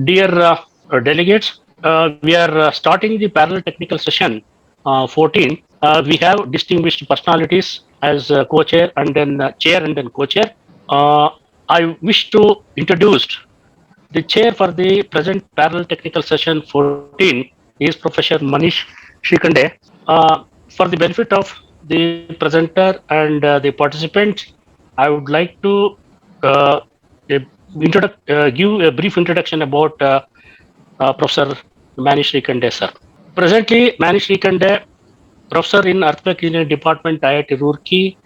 Dear delegates, we are starting the parallel technical session 14. We have distinguished personalities as co-chair and then chair and then co-chair. Uh, I wish to introduce the chair for the present parallel technical session 14 is Professor Manish Shrikande. For the benefit of the presenter and the participants, I would like to uh, give a brief introduction about Professor Manish Shrikande, sir. Presently, Manish Shrikande, professor in Earthquake Engineering Department, IIT Roorkee,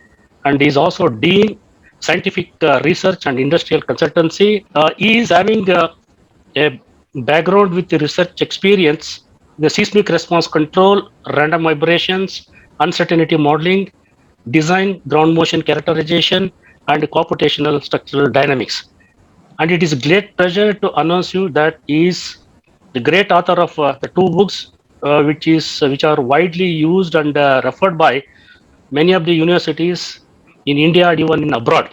and is also Dean Scientific Research and Industrial Consultancy. He is having a background with the research experience, the seismic response control, random vibrations, uncertainty modeling, design, ground motion characterization, and computational structural dynamics. And it is a great pleasure to announce you that he is the great author of the two books, which are widely used and referred by many of the universities in India and even in abroad.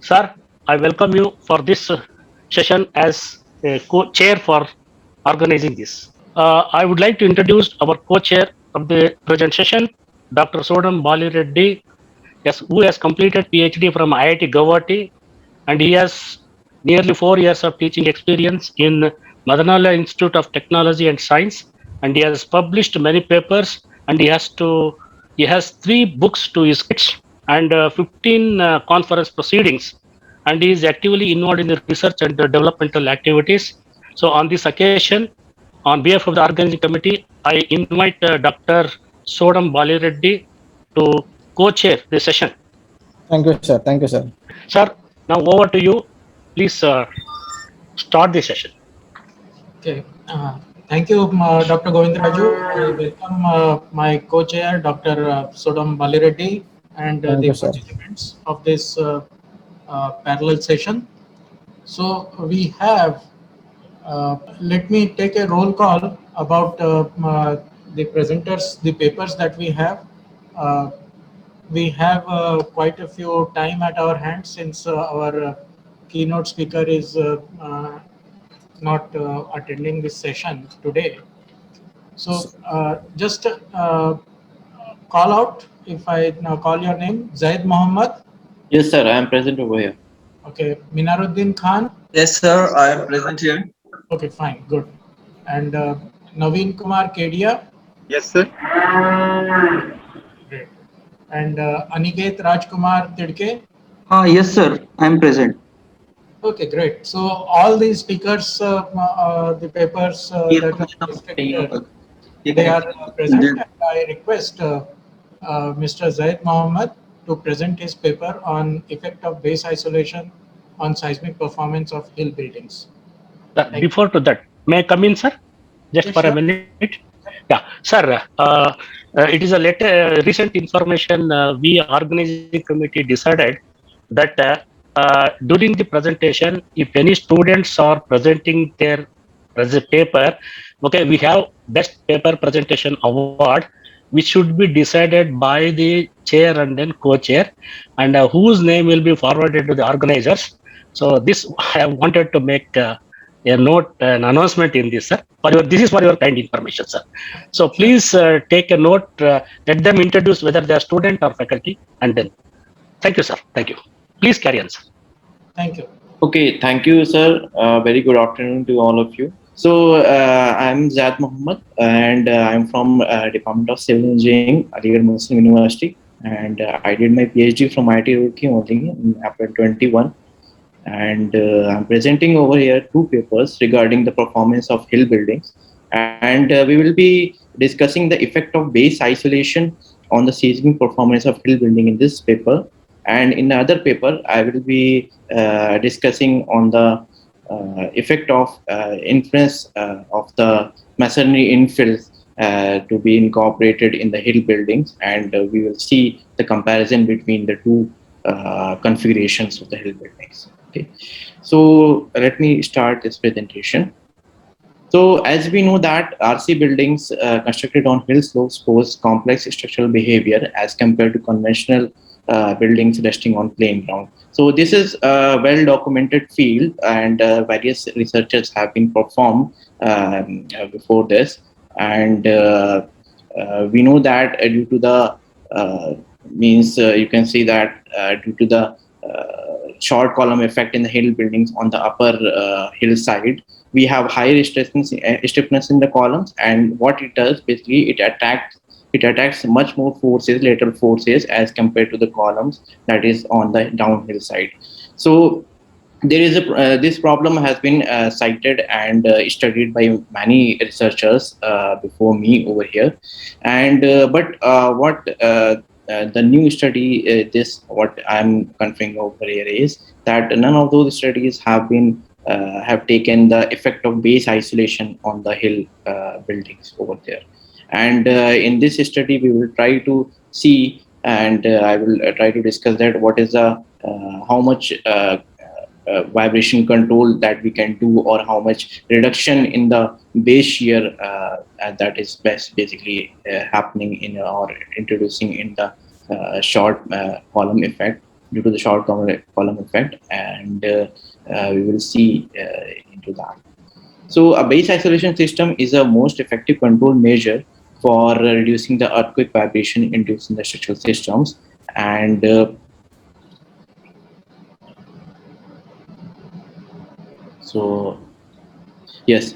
Sir, I welcome you for this session as a co-chair for organizing this. I would like to introduce our co-chair of the present session, Dr. Sodam Bali Reddy, yes, who has completed PhD from IIT Guwahati, and he has nearly 4 years of teaching experience in Madanala Institute of Technology and Science, and he has published many papers, and he has 3 books to his credits and 15 conference proceedings, and he is actively involved in the research and the developmental activities. So on this occasion, on behalf of the organizing committee, I invite Dr. Sodam Balireddy to co-chair the session. Thank you, sir. Thank you, sir. Sir, now over to you. Please start the session. Okay. Thank you, Dr. Govindaraju. I welcome my co-chair, Dr. Sodam Balireddy, and the participants of this parallel session. So we have, let me take a roll call about the presenters, the papers that we have. We have quite a few time at our hands since our keynote speaker is not attending this session today. So just call out if I now call your name. Zaid Mohammed. Yes, sir. I am present over here. Okay. Minaruddin Khan. Yes, sir. I am present here. Okay, fine, good. And Naveen Kumar Kedia. Yes, sir. Great. And Aniket Rajkumar Tidke. Yes, sir. I am present. Okay, great. So all these speakers, the papers that are listed, they are present. And I request Mr. Zaid Mohammed to present his paper on effect of base isolation on seismic performance of hill buildings. Before to that, may I come in, sir? Just for a minute. Yeah, sir. It is a recent information. We organizing committee decided that during the presentation, if any students are presenting their paper, okay, we have best paper presentation award, which should be decided by the chair and then co-chair, and whose name will be forwarded to the organizers. So this I wanted to make a note, an announcement in this, sir. This is for your kind information, sir. So please take a note. Let them introduce whether they are student or faculty, and then. Thank you, sir. Thank you. Please carry on, sir. Thank you. Okay, thank you, sir. Very good afternoon to all of you. So I'm Zaid Mohammed, and I'm from Department of Civil Engineering, Aligarh Muslim University, and I did my PhD from IIT Roorkee only in April 21. And I'm presenting over here 2 papers regarding the performance of hill buildings, and we will be discussing the effect of base isolation on the seismic performance of hill building in this paper. And in the other paper, I will be discussing on the effect of influence of the masonry infills to be incorporated in the hill buildings, and we will see the comparison between the 2 configurations of the hill buildings. Okay, so let me start this presentation. So as we know that RC buildings constructed on hill slopes pose complex structural behavior as compared to conventional buildings resting on plain ground. So this is a well-documented field, and various researchers have been performed before this. And we know that due to the you can see that due to the short column effect in the hill buildings on the upper hillside, we have higher stiffness in the columns, and what it does basically, it attacks much more forces, lateral forces, as compared to the columns that is on the downhill side. So there is a this problem has been cited and studied by many researchers before me over here, and but what the new study, this what I'm conferring over here, is that none of those studies have taken the effect of base isolation on the hill buildings over there. And in this study, we will try to see, and I will try to discuss that what is the how much vibration control that we can do, or how much reduction in the base shear that is basically happening in or introducing in the short column effect, due to the short column effect, and we will see into that. So a base isolation system is a most effective control measure for reducing the earthquake vibration induced in the structural systems. And so yes,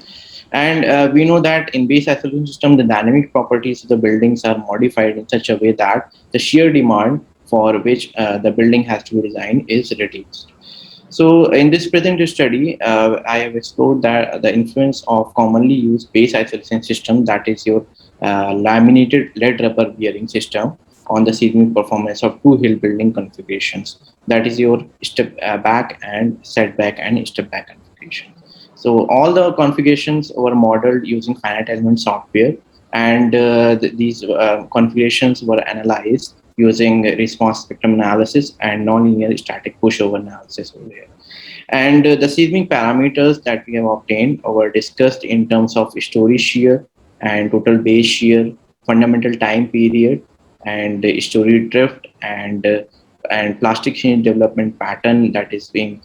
and we know that in base isolation system, the dynamic properties of the buildings are modified in such a way that the shear demand for which the building has to be designed is reduced. So in this present study, I have explored that the influence of commonly used base isolation system, that is your laminated lead rubber bearing system, on the seismic performance of two hill building configurations, that is your step back and setback and step back configuration. So all the configurations were modeled using finite element software, and these configurations were analyzed using response spectrum analysis and nonlinear static pushover analysis over here. And the seismic parameters that we have obtained were discussed in terms of story shear and total base shear, fundamental time period, and story drift, and plastic hinge development pattern that is being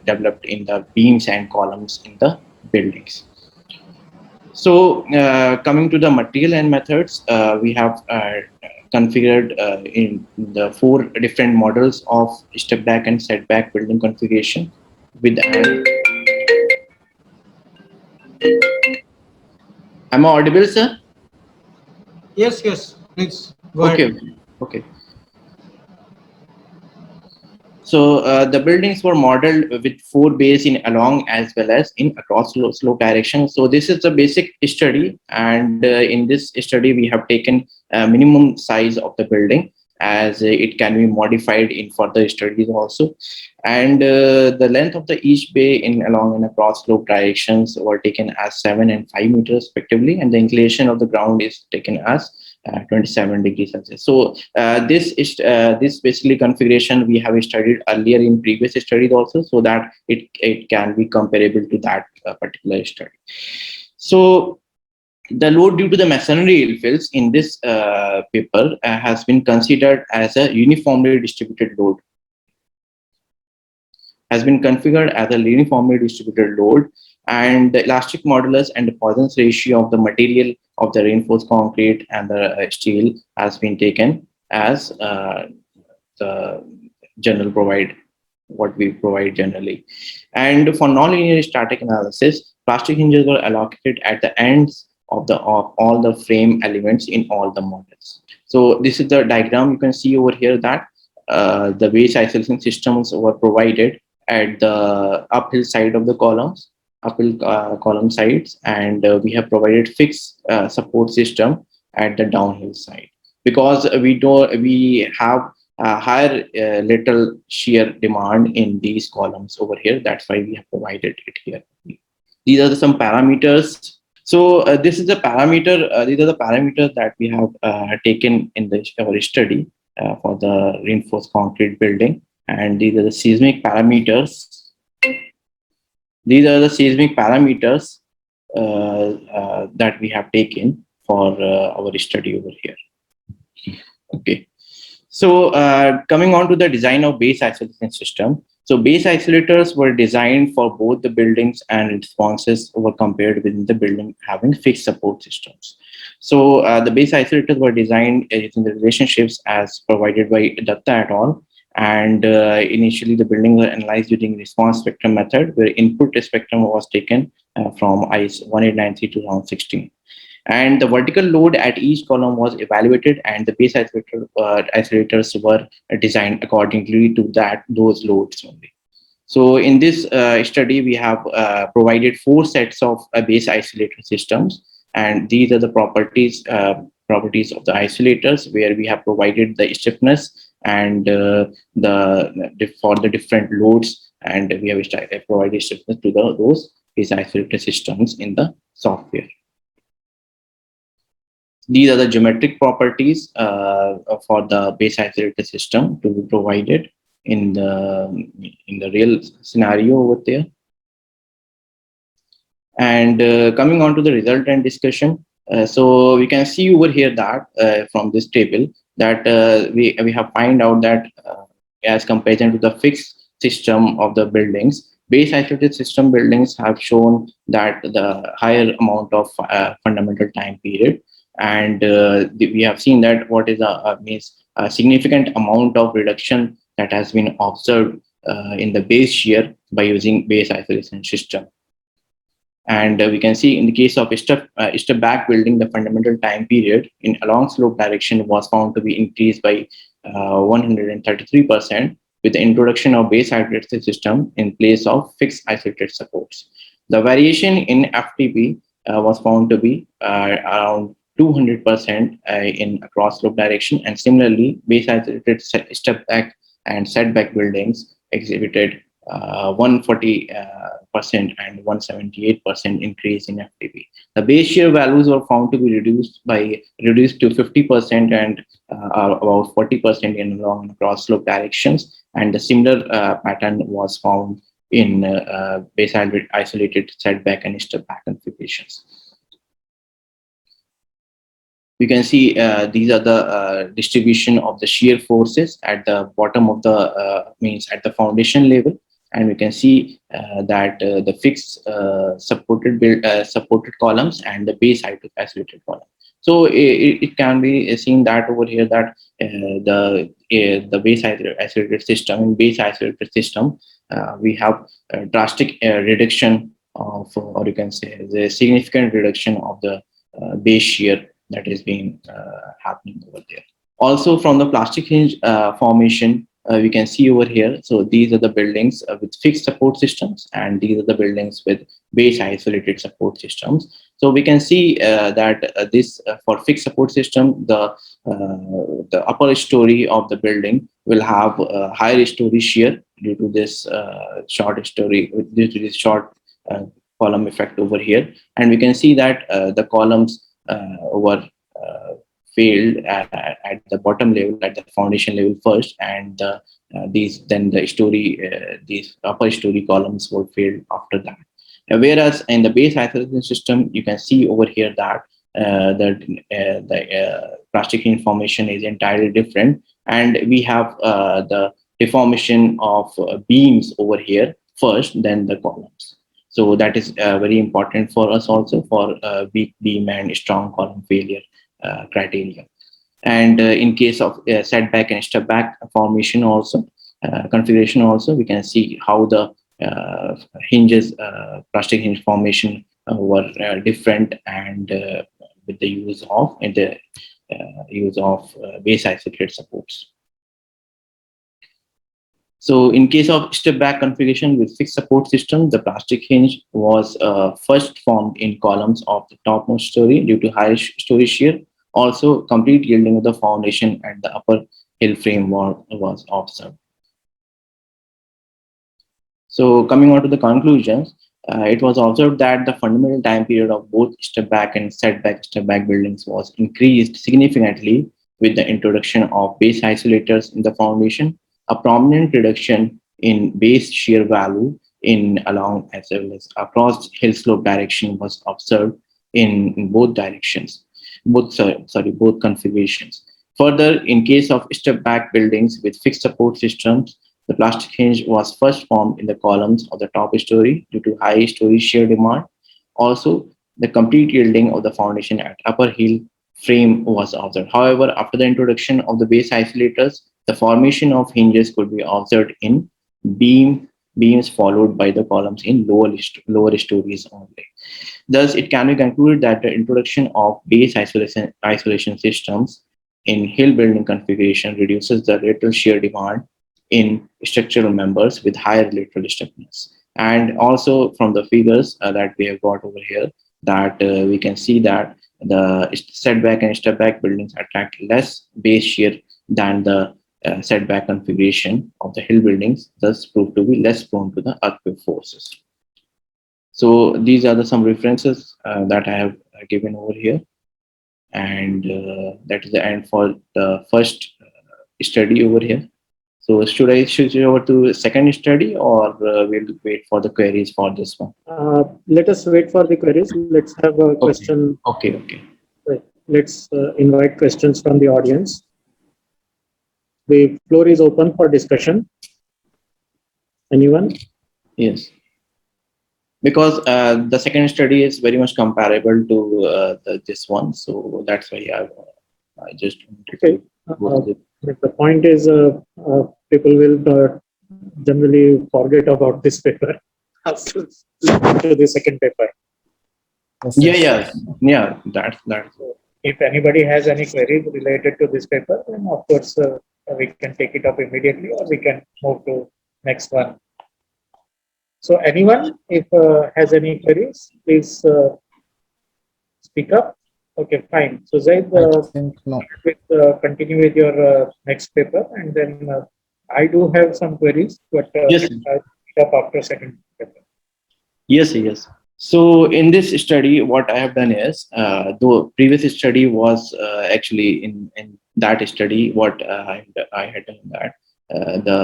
developed in the beams and columns in the buildings. So coming to the material and methods, we have configured in the 4 different models of step back and setback building configuration with am I audible, sir? Yes, please go okay ahead. Okay. So the buildings were modeled with 4 bays in along as well as in across slope direction. So this is the basic study, and in this study we have taken minimum size of the building, as it can be modified in further studies also. And the length of the each bay in along and across slope directions were taken as 7 and 5 meters respectively, and the inclination of the ground is taken as 27 degrees Celsius. So this basically configuration we have studied earlier in previous studies also, so that it can be comparable to that particular study. So the load due to the masonry infills in this paper has been considered as a uniformly distributed load, has been configured as a uniformly distributed load, and the elastic modulus and the Poisson's ratio of the material of the reinforced concrete and the steel has been taken as the general what we provide generally. And for nonlinear static analysis, plastic hinges were allocated at the ends of all the frame elements in all the models. So this is the diagram you can see over here, that the base isolation systems were provided at the uphill side of the columns, uphill column sides, and we have provided fixed support system at the downhill side, because we have higher lateral shear demand in these columns over here. That's why we have provided it here. These are some parameters. So this is the parameter. These are the parameters that we have taken in our study for the reinforced concrete building, and these are the seismic parameters. These are the seismic parameters that we have taken for our study over here. Okay. So coming on to the design of base isolation system. So base isolators were designed for both the buildings and responses were compared within the building having fixed support systems. So the base isolators were designed using the relationships as provided by Datta et al. And initially the buildings were analyzed using response spectrum method where input spectrum was taken from IS 1893 2016. And the vertical load at each column was evaluated and the base isolators were designed accordingly to those loads only. So in this study, we have provided 4 sets of base isolator systems, and these are the properties of the isolators where we have provided the stiffness and for the different loads, and we have provided stiffness to those base isolator systems in the software. These are the geometric properties for the base isolator system to be provided in the real scenario over there. And coming on to the result and discussion, so we can see over here that from this table that we have find out that as comparison to the fixed system of the buildings, base isolated system buildings have shown that the higher amount of fundamental time period, and we have seen that what is a significant amount of reduction that has been observed in the base shear by using base isolation system. And we can see in the case of step back building, the fundamental time period in along slope direction was found to be increased by 133% with the introduction of base isolated system in place of fixed isolated supports. The variation in FTP was found to be around 200% in across slope direction, and similarly base isolated step back and setback buildings exhibited 140% and 178% increase in FTP. The base shear values were found to be reduced to 50% and about 40% in along and across slope directions, and the similar pattern was found in base isolated setback and step back configurations. You can see these are the distribution of the shear forces at the bottom of the means at the foundation level, and we can see that the fixed supported columns and the base isolated column. So it can be seen that over here that the base isolated system in base isolated system we have a drastic reduction of, or you can say the significant reduction of the base shear that is being happening over there. Also from the plastic hinge formation, we can see over here. So these are the buildings with fixed support systems, and these are the buildings with base isolated support systems. So we can see that this for fixed support system, the upper story of the building will have a higher story shear due to this short column effect over here, and we can see that the columns were failed at the bottom level, at the foundation level first, and these upper story columns were failed after that. Whereas in the base isolation system, you can see over here that the plastic hinge formation is entirely different, and we have the deformation of beams over here first, then the columns. So that is very important for us also for weak beam and strong column failure criteria. And in case of setback and step back formation also, configuration also, we can see how the hinges, plastic hinge formation were different, and with the use of base isolated supports. So in case of step back configuration with fixed support system, the plastic hinge was first formed in columns of the topmost story due to high story shear. Also, complete yielding of the foundation and the upper hill frame was observed. So coming on to the conclusions, it was observed that the fundamental time period of both step back and step back buildings was increased significantly with the introduction of base isolators in the foundation. A prominent reduction in base shear value in along as well as across hill slope direction was observed in both directions, both configurations. Further, in case of step-back buildings with fixed support systems, the plastic hinge was first formed in the columns of the top story due to high story shear demand. Also, the complete yielding of the foundation at upper heel frame was observed. However, after the introduction of the base isolators, the formation of hinges could be observed in beams followed by the columns in lower stories only. Thus, it can be concluded that the introduction of base isolation systems in hill building configuration reduces the lateral shear demand in structural members with higher lateral stiffness. And also from the figures that we have got over here, that we can see that the setback and step back buildings attract less base shear than the setback configuration of the hill buildings, thus prove to be less prone to the earthquake forces. So these are some references that I have given over here, and that is the end for the first study over here. So should I switch over to second study, or we'll wait for the queries for this one? Let us wait for the queries. Let's have a question. Okay. Let's invite questions from the audience. The floor is open for discussion. Anyone? Yes. Because the second study is very much comparable to this one, so that's why I just Okay. The point is, people will generally forget about this paper after listening to the second paper. Yeah. That's. If anybody has any queries related to this paper, then of course we can take it up immediately, or we can move to next one. So anyone, if has any queries, please speak up. Okay, fine. So Zaid, No. continue with your next paper, and then I do have some queries, but Yes. I'll pick up after second paper. Yes. So in this study, what I have done is, the previous study was actually in that study, what I had done that the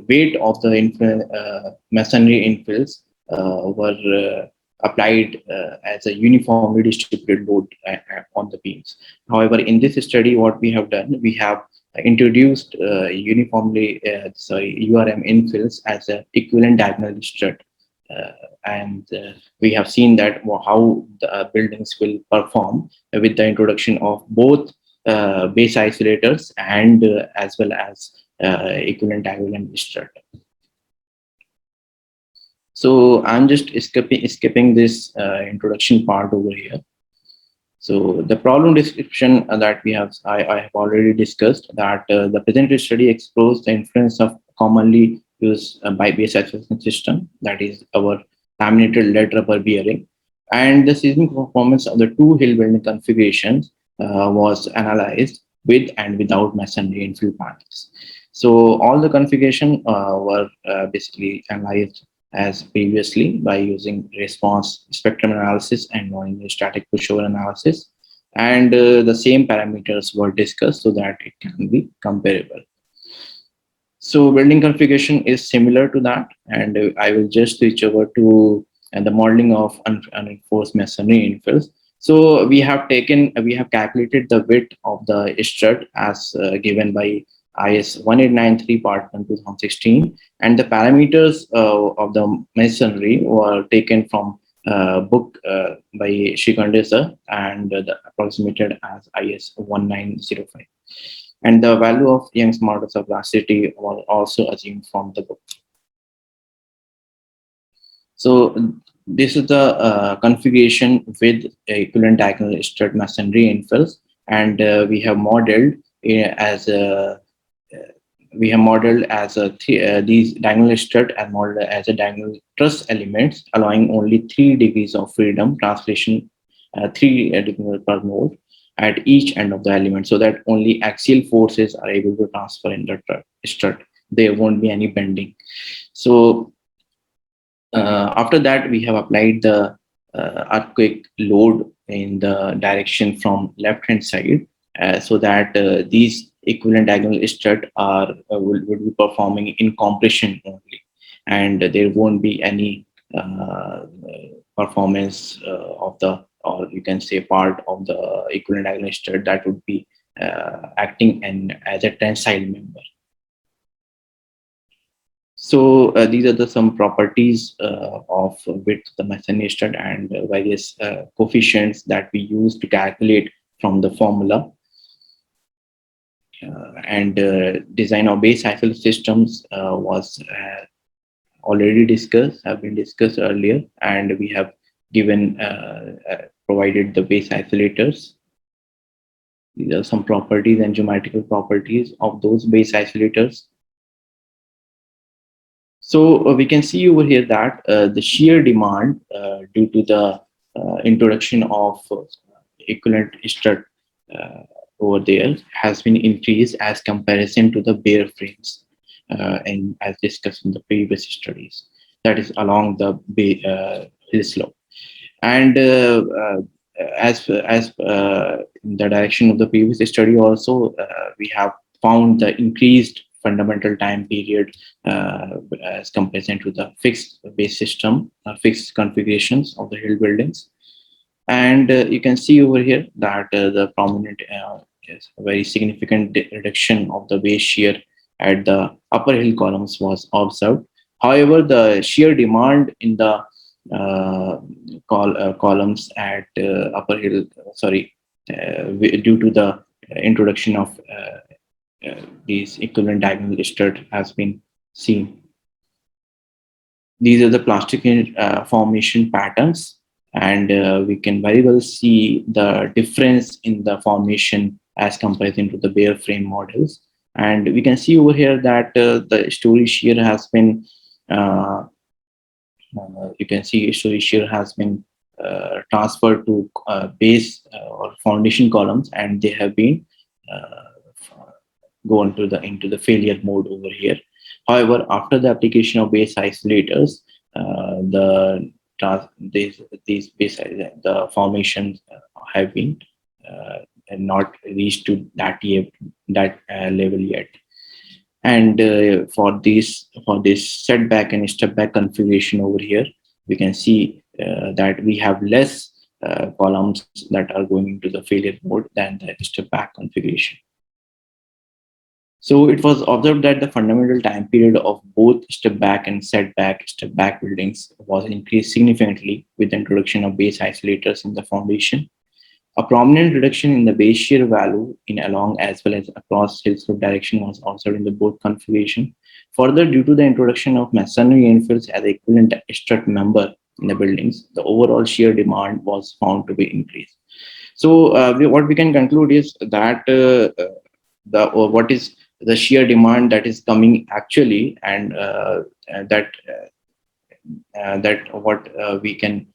weight of the masonry infills were applied as a uniformly distributed load on the beams. However, in this study, what we have done, we have introduced URM infills as an equivalent diagonal strut. And we have seen that how the buildings will perform with the introduction of both base isolators and as well as equivalent diagonal strut. So I'm just skipping this introduction part over here. So the problem description that we have, I have already discussed that the present study explores the influence of commonly used by base isolation system, that is our laminated lead rubber bearing, and the seismic performance of the two hill building configurations was analyzed with and without masonry infill panels. So all the configuration were basically analyzed as previously by using response spectrum analysis and nonlinear static pushover analysis, and the same parameters were discussed so that it can be comparable. So building configuration is similar to that, and I will just switch over to the modeling of unenforced masonry infills. So we have calculated the width of the strut as given by IS 1893 Part 1 2016, and the parameters of the masonry were taken from book by Shrikande and approximated as IS 1905. And the value of Young's modulus of elasticity was also assumed from the book. So this is the configuration with equivalent diagonal strut masonry infills, and we have modeled as these diagonal strut and modeled as a diagonal truss elements, allowing only 3 degrees of freedom translation, 3 degrees per mole at each end of the element, so that only axial forces are able to transfer in the strut. There won't be any bending. So after that, we have applied the earthquake load in the direction from left hand side, so that these equivalent diagonal strut will be performing in compression only, and there won't be any performance of the, or you can say part of the equivalent diagonal strut that would be acting as a tensile member. So these are some properties of width of the masonry stud and various coefficients that we use to calculate from the formula. And design of base isolate systems was already discussed, have been discussed earlier, and we have given provided the base isolators. These are some properties and geometrical properties of those base isolators. So we can see over here that the shear demand due to the introduction of equivalent strut over there has been increased as comparison to the bare frames, and as discussed in the previous studies, that is along the hill slope. And as in the direction of the previous study also, we have found the increased fundamental time period as comparison to the fixed base system, fixed configurations of the hill buildings. And you can see over here that the prominent is a very significant reduction of the base shear at the upper hill columns was observed. However, the shear demand in the columns at upper hill, due to the introduction of these equivalent diagonal strut has been seen. These are the plastic formation patterns, and we can very well see the difference in the formation as compared to the bare frame models. And we can see over here that the story shear has been you can see story shear has been transferred to base or foundation columns, and they have been gone to into the failure mode over here. However, after the application of base isolators, the formations have been not reached to that level yet. And for this setback and step back configuration over here, we can see that we have less columns that are going into the failure mode than the step back configuration. So it was observed that the fundamental time period of both step back and step back buildings was increased significantly with the introduction of base isolators in the foundation. A prominent reduction in the base shear value in along as well as across hill slope direction was observed in the both configuration. Further, due to the introduction of masonry infills as equivalent strut member in the buildings, the overall shear demand was found to be increased. So what we can conclude is that what is the shear demand that is coming actually, and that what we can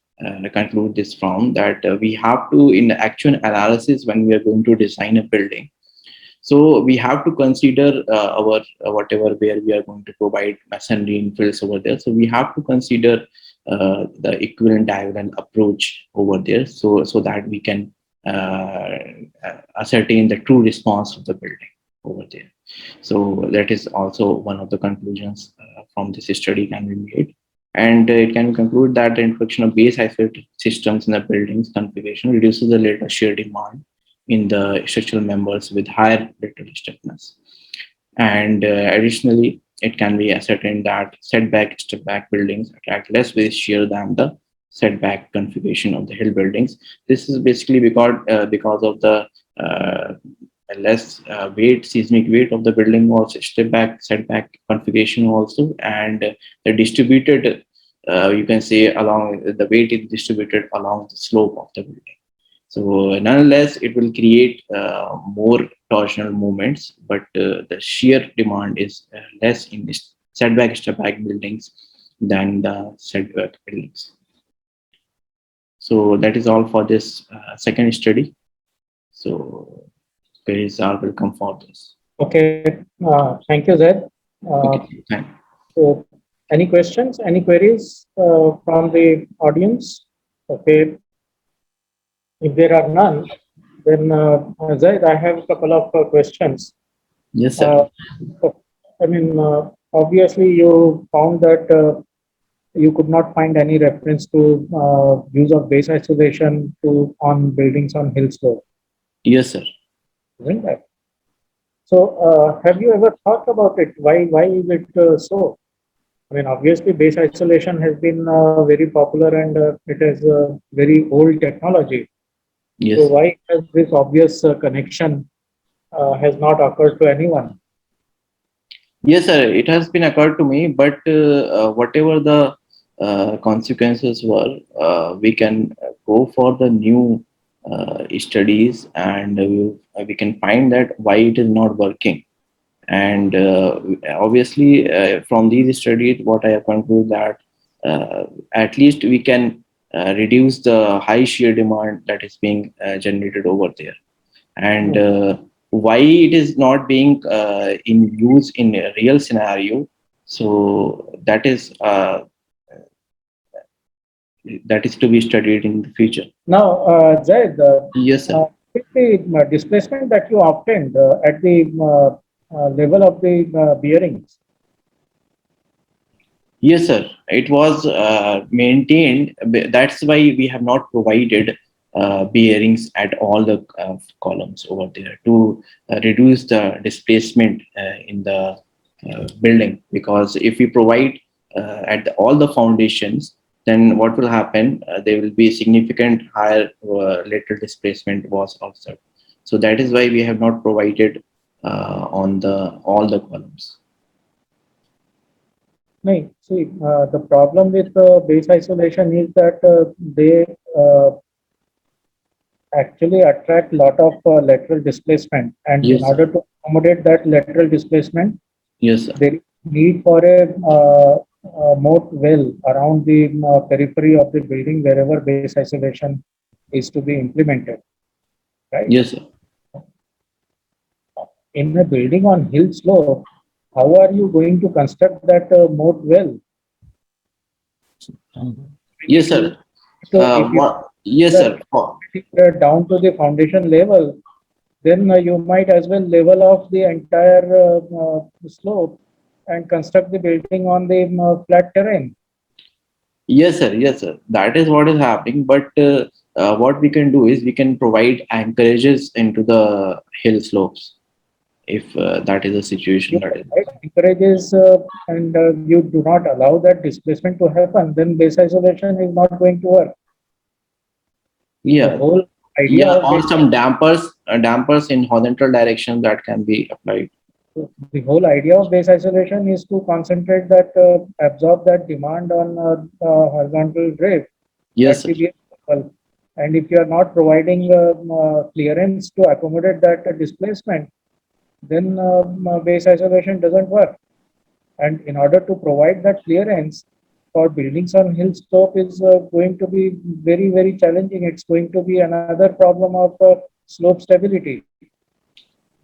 conclude this from, that we have to, in the actual analysis when we are going to design a building, so we have to consider our whatever where we are going to provide masonry infills over there. So we have to consider the equivalent diagonal approach over there, so that we can ascertain the true response of the building over there. So that is also one of the conclusions from this study can be made. And it can conclude that the introduction of base isolated systems in the building's configuration reduces the later shear demand in the structural members with higher lateral stiffness. And additionally, it can be ascertained that setback step back buildings attract less base shear than the setback configuration of the hill buildings. This is basically because of the less seismic weight of the building, also setback configuration also, and the distributed, you can say, along the weight is distributed along the slope of the building. So nonetheless, it will create more torsional movements, but the shear demand is less in this setback step back buildings than the setback buildings. So that is all for this second study. So queries are welcome for this. Okay, thank you, Zed. Okay, thank you. So, any questions, any queries from the audience? Okay, if there are none, then Zed, I have a couple of questions. Yes, sir. I mean, obviously, you found that you could not find any reference to use of base isolation on buildings on hill slope. Yes, sir. isn't that? So, have you ever thought about it? Why is it so? I mean, obviously, base isolation has been very popular and it is a very old technology. Yes. So, why has this obvious connection has not occurred to anyone? Yes, sir. It has been occurred to me, but whatever the consequences were, we can go for the new studies, and we can find that why it is not working. And obviously, from these studies, what I have concluded that at least we can reduce the high shear demand that is being generated over there. And why it is not being in use in a real scenario, so that is to be studied in the future. Now, Zaid, Yes, sir. with the displacement that you obtained at the level of the bearings. Yes, sir. It was maintained. That's why we have not provided bearings at all the columns over there to reduce the displacement in the building. Because if we provide all the foundations, then what will happen? There will be significant higher lateral displacement was observed. So that is why we have not provided on the all the columns. No, see, the problem with base isolation is that they actually attract a lot of lateral displacement, and in Yes, sir. order to accommodate that lateral displacement, Yes, sir. there is need for a moat well around the periphery of the building wherever base isolation is to be implemented, right? Yes, sir. In a building on hill slope, how are you going to construct that moat well? Yes, sir. So if you Yes, sir. down to the foundation level, then you might as well level off the entire slope and construct the building on the flat terrain. Yes, sir. Yes, sir. That is what is happening. But what we can do is we can provide anchorages into the hill slopes if that is a situation that is. Encourages and you do not allow that displacement to happen, then base isolation is not going to work. The Yeah. whole idea Yeah, of or base, some dampers in horizontal direction that can be applied. the whole idea of base isolation is to concentrate that absorb that demand on horizontal drift Yes, at sir. the base level. And if you are not providing clearance to accommodate that displacement, then base isolation doesn't work. And in order to provide that clearance for buildings on hill slope is going to be very, very challenging. It's going to be another problem of slope stability.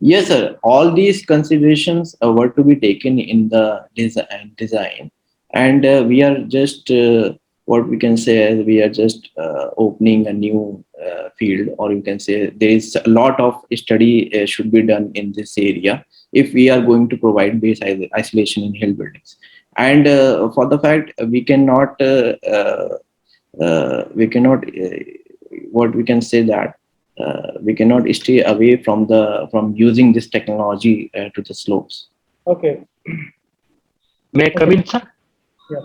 Yes, sir. All these considerations were to be taken in the design, and we are just what we can say is we are just opening a new field, or you can say there is a lot of study should be done in this area if we are going to provide base isolation in hill buildings. And for the fact we cannot what we can say that we cannot stay away from using this technology to the slopes. Okay. May I come in, sir? Yeah.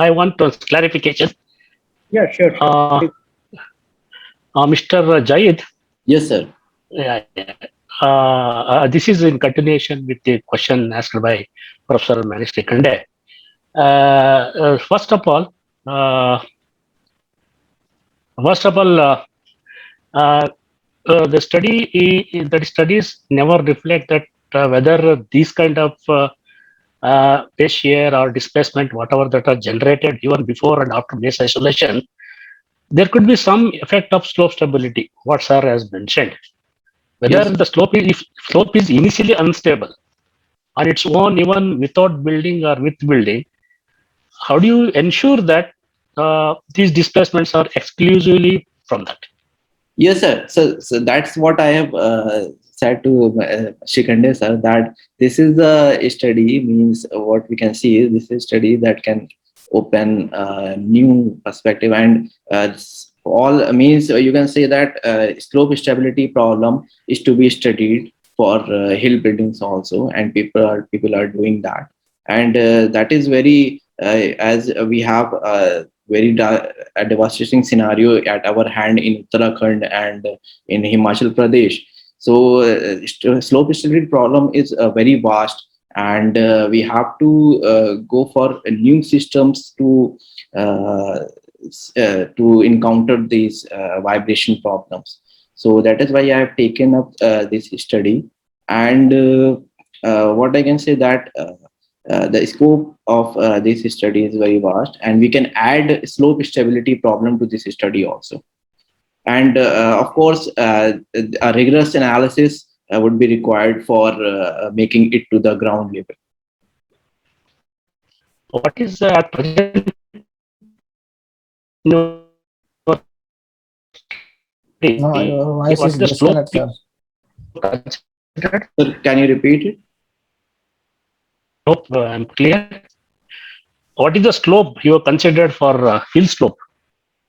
I want clarification. Yeah, sure. Mr. Jayed, Yes, sir. this is in continuation with the question asked by Professor Manish Kande. First of all, the studies never reflect that whether these kind of base shear or displacement, whatever that are generated even before and after base isolation, there could be some effect of slope stability, what sir has mentioned. Whether Yes. the if slope is initially unstable on its own, even without building or with building, how do you ensure that these displacements are exclusively from that? Yes, sir. So that's what I have said to Shikande sir, that this is the study, means what we can see is this is a study that can open new perspective, and all means you can say that slope stability problem is to be studied for hill buildings also, and people are doing that, and that is very as we have a devastating scenario at our hand in Uttarakhand and in Himachal Pradesh. So slope stability problem is very vast, and we have to go for new systems uh, to encounter these vibration problems. So that is why I have taken up this study, and what I can say that the scope of this study is very vast, and we can add slope stability problem to this study also. And of course, a rigorous analysis would be required for making it to the ground level. What is at present No, your voice what is is the slope disconnected, sir. considered? Sir, can you repeat it? Slope, I'm clear. What is the slope you have considered for hill slope?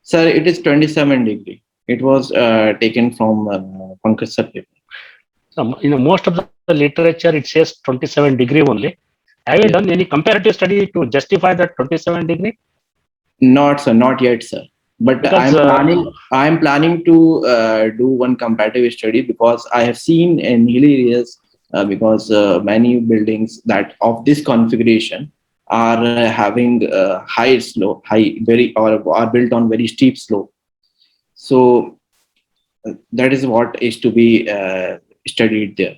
Sir, it is 27 degree. It was taken from Pankaj Sir paper. Most of the literature it says 27 degree only. Have you Yes. done any comparative study to justify that 27 degree? Not sir, not yet, sir. But Because I'm planning to do one comparative study, because I have seen in hill areas, because many buildings that of this configuration are having high slope, or are built on very steep slope. So that is what is to be studied there.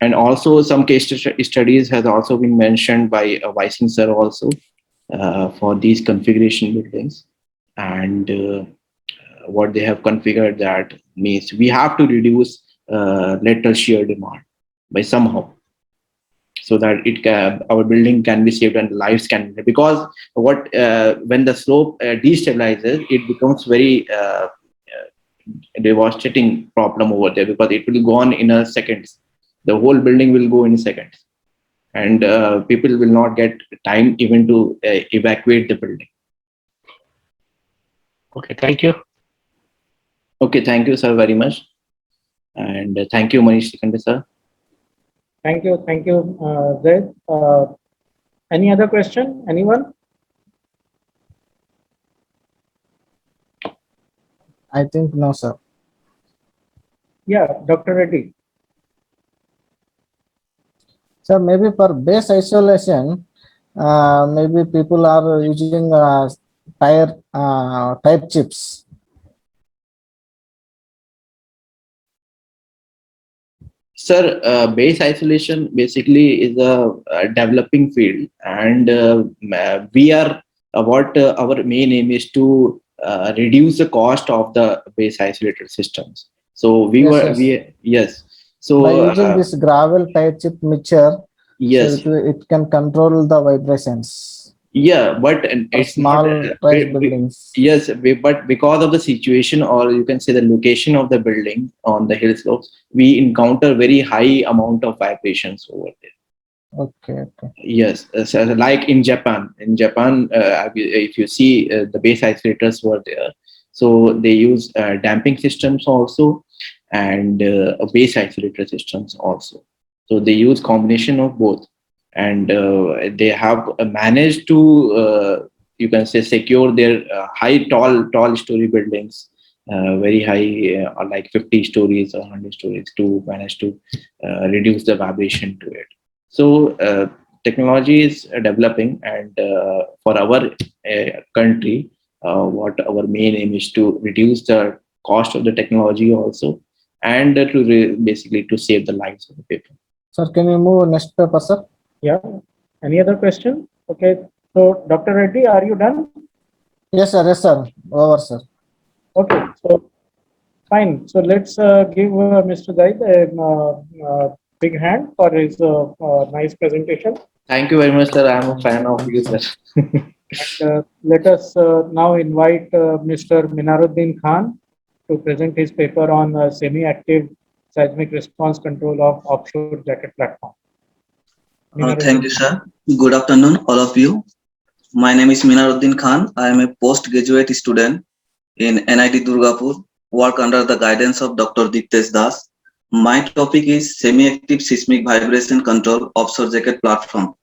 And also some case studies has also been mentioned by Weissing sir also for these configuration buildings, and what they have configured, that means we have to reduce lateral shear demand by somehow, so that our building can be saved and lives can, because when the slope destabilizes, it becomes very devastating problem over there, because it will go on in a seconds. The whole building will go in seconds, and people will not get time even to evacuate the building. okay, thank you. Okay, thank you, sir, very much. And thank you, Manish Sikande, sir. Thank you, Zaid. Any other question? Anyone? I think no, sir. Yeah, Dr. Reddy. Sir, maybe for base isolation, maybe people are using type chips. Sir, base isolation basically is a developing field, and we are what our main aim is to reduce the cost of the base isolated systems. So yes. So By using this gravel type chip mixture, yes, so it can control the vibrations yeah, but for it's small not. price buildings. Yes, but because of the situation, or you can say the location of the building on the hill slopes, we encounter very high amount of vibrations over there. Okay, okay. Yes, so like in Japan. In Japan, if you see the base isolators were there, so they use damping systems also, and base isolator systems also. So they use combination of both, and they have managed to you can say secure their tall story buildings, very high, like 50 stories or 100 stories, to manage to reduce the vibration to it. So technology is developing, and for our country, what our main aim is to reduce the cost of the technology also, and basically to save the lives of the people. Sir, can you move next paper, sir? Yeah. Any other question? Okay. So, Dr. Reddy, are you done? Yes, sir. Yes, sir. Over, sir. Okay. So, fine. So, let's give Mr. Zaid a big hand for his nice presentation. Thank you very much, sir. I'm a fan of you, sir. And let us now invite Mr. Minaruddin Khan to present his paper on semi-active seismic response control of offshore jacket platform. Thank you, sir. Good afternoon, all of you. My name is Minaruddin Khan. I am a postgraduate student in NIT Durgapur, work under the guidance of Dr. Diptesh Das. My topic is semi-active seismic vibration control offshore jacket platform.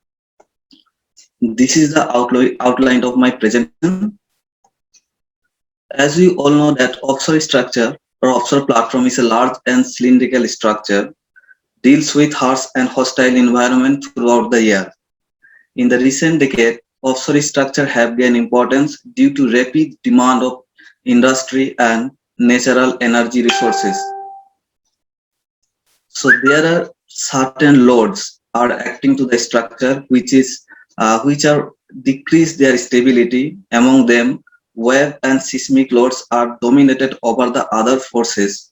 This is the outline of my presentation. As we all know that offshore structure or offshore platform is a large and cylindrical structure, deals with harsh and hostile environment throughout the year. In the recent decade, offshore structure have gained importance due to rapid demand of industry and natural energy resources. So there are certain loads are acting to the structure which are decrease their stability. Among them, wave and seismic loads are dominated over the other forces.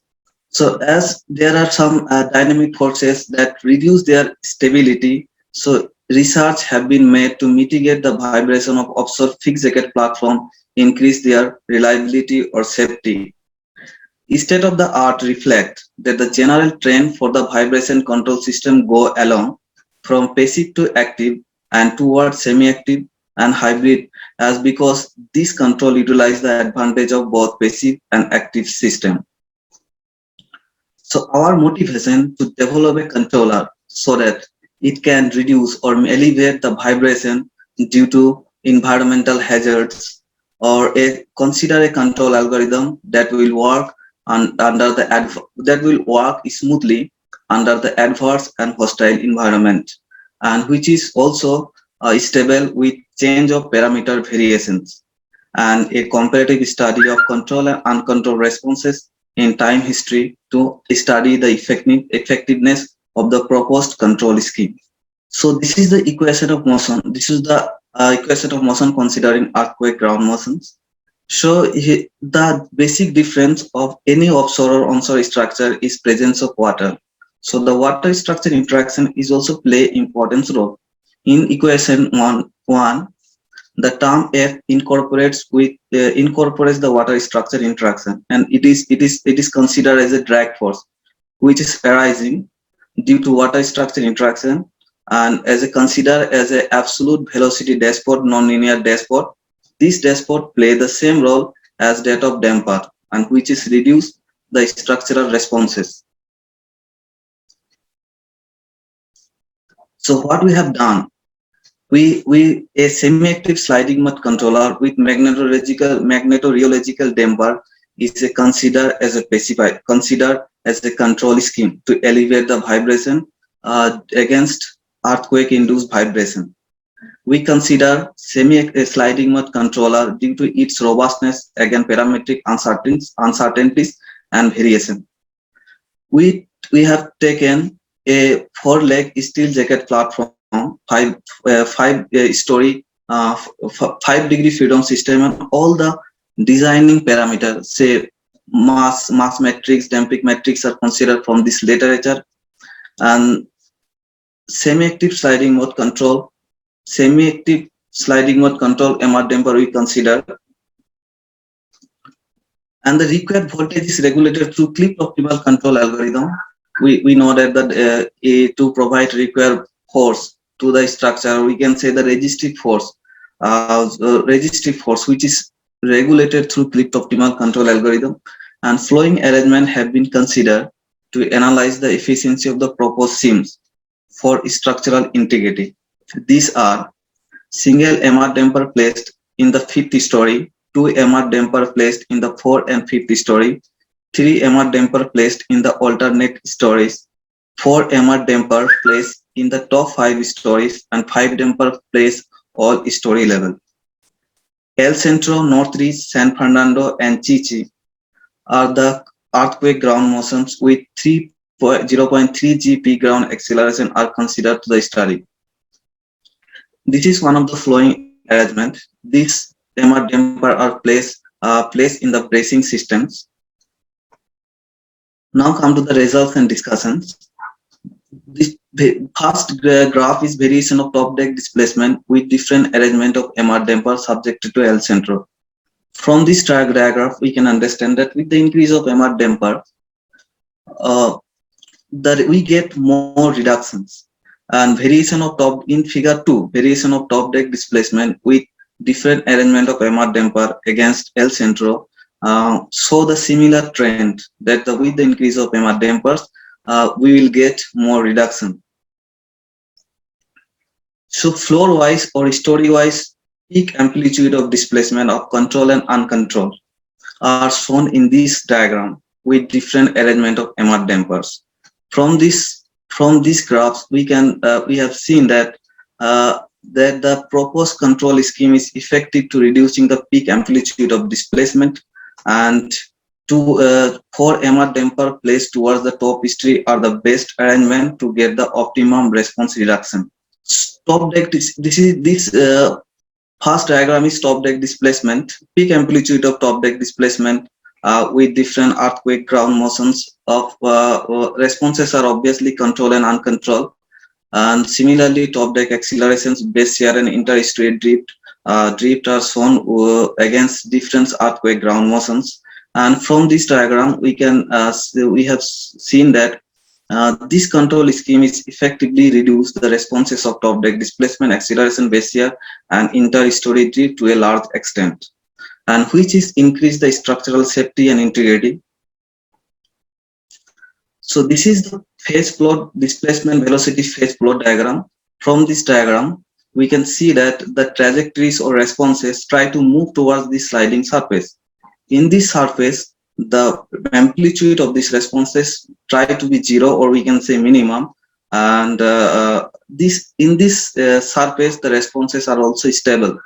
So as there are some dynamic forces that reduce their stability, so research have been made to mitigate the vibration of offshore fixed jacket platform, increase their reliability or safety. State of the art reflect that the general trend for the vibration control system go along from passive to active and towards semi-active and hybrid, as because this control utilize the advantage of both passive and active system. So our motivation to develop a controller so that it can reduce or alleviate the vibration due to environmental hazards, or consider a control algorithm that will work that will work smoothly under the adverse and hostile environment, and which is also stable with change of parameter variations, and a comparative study of control and uncontrolled responses in time history to study the effectiveness of the proposed control scheme. So this is the equation of motion. This is the equation of motion considering earthquake ground motions. So the basic difference of any offshore or onshore structure is presence of water. So the water structure interaction is also play important role. In equation 1, the term F incorporates the water structure interaction, and it is considered as a drag force, which is arising due to water structure interaction, and considered as a absolute velocity dashpot, nonlinear dashpot. This dashpot play the same role as that of damper, and which is reduce the structural responses. So what we have done, we a semi-active sliding mud controller with magnetorheological damper is considered as a control scheme to alleviate the vibration against earthquake-induced vibration. We consider sliding mud controller due to its robustness against parametric uncertainties and variation. We have taken a 4-leg steel jacket platform, 5-story, 5-degree freedom system, and all the designing parameters, say mass matrix, damping matrix, are considered from this literature. And semi-active sliding mode control MR damper we consider, and the required voltage is regulated through clipped optimal control algorithm. We know that to provide required force to the structure, we can say the resistive force, which is regulated through clipped optimal control algorithm, and flowing arrangement have been considered to analyze the efficiency of the proposed seams for structural integrity. These are single MR damper placed in the 5th story, 2 MR damper placed in the 4th and 5th story, 3 MR damper placed in the alternate stories, 4 MR damper placed in the top 5 stories, and 5 damper placed all story level. El Centro, Northridge, San Fernando, and Chichi are the earthquake ground motions with 0.3 G ground acceleration are considered to the study. This is one of the flowing arrangement. These MR damper are placed in the bracing systems. Now come to the results and discussions. This first graph is variation of top deck displacement with different arrangement of MR damper subjected to El Centro. From this diagram, we can understand that with the increase of MR damper, that we get more reductions, and variation of top in figure 2, variation of top deck displacement with different arrangement of MR damper against El Centro show the similar trend that with the increase of MR dampers, we will get more reduction. So floor-wise or story-wise, peak amplitude of displacement of control and uncontrolled are shown in this diagram with different arrangement of MR dampers. From these graphs, we have seen that that the proposed control scheme is effective to reducing the peak amplitude of displacement, and for MR damper placed towards the top tree are the best arrangement to get the optimum response reduction. Top deck, this first diagram is top deck displacement, peak amplitude of top deck displacement with different earthquake ground motions of responses are obviously controlled and uncontrolled. And similarly, top deck accelerations, base shear and inter-story drift are shown against different earthquake ground motions. And from this diagram, we have seen that this control scheme is effectively reduce the responses of top deck displacement, acceleration, base shear, and inter-story drift to a large extent, and which is increase the structural safety and integrity. So this is the phase plot displacement velocity phase plot diagram. From this diagram, we can see that the trajectories or responses try to move towards this sliding surface. In this surface, the amplitude of these responses try to be zero, or we can say minimum. And in this surface, the responses are also stable.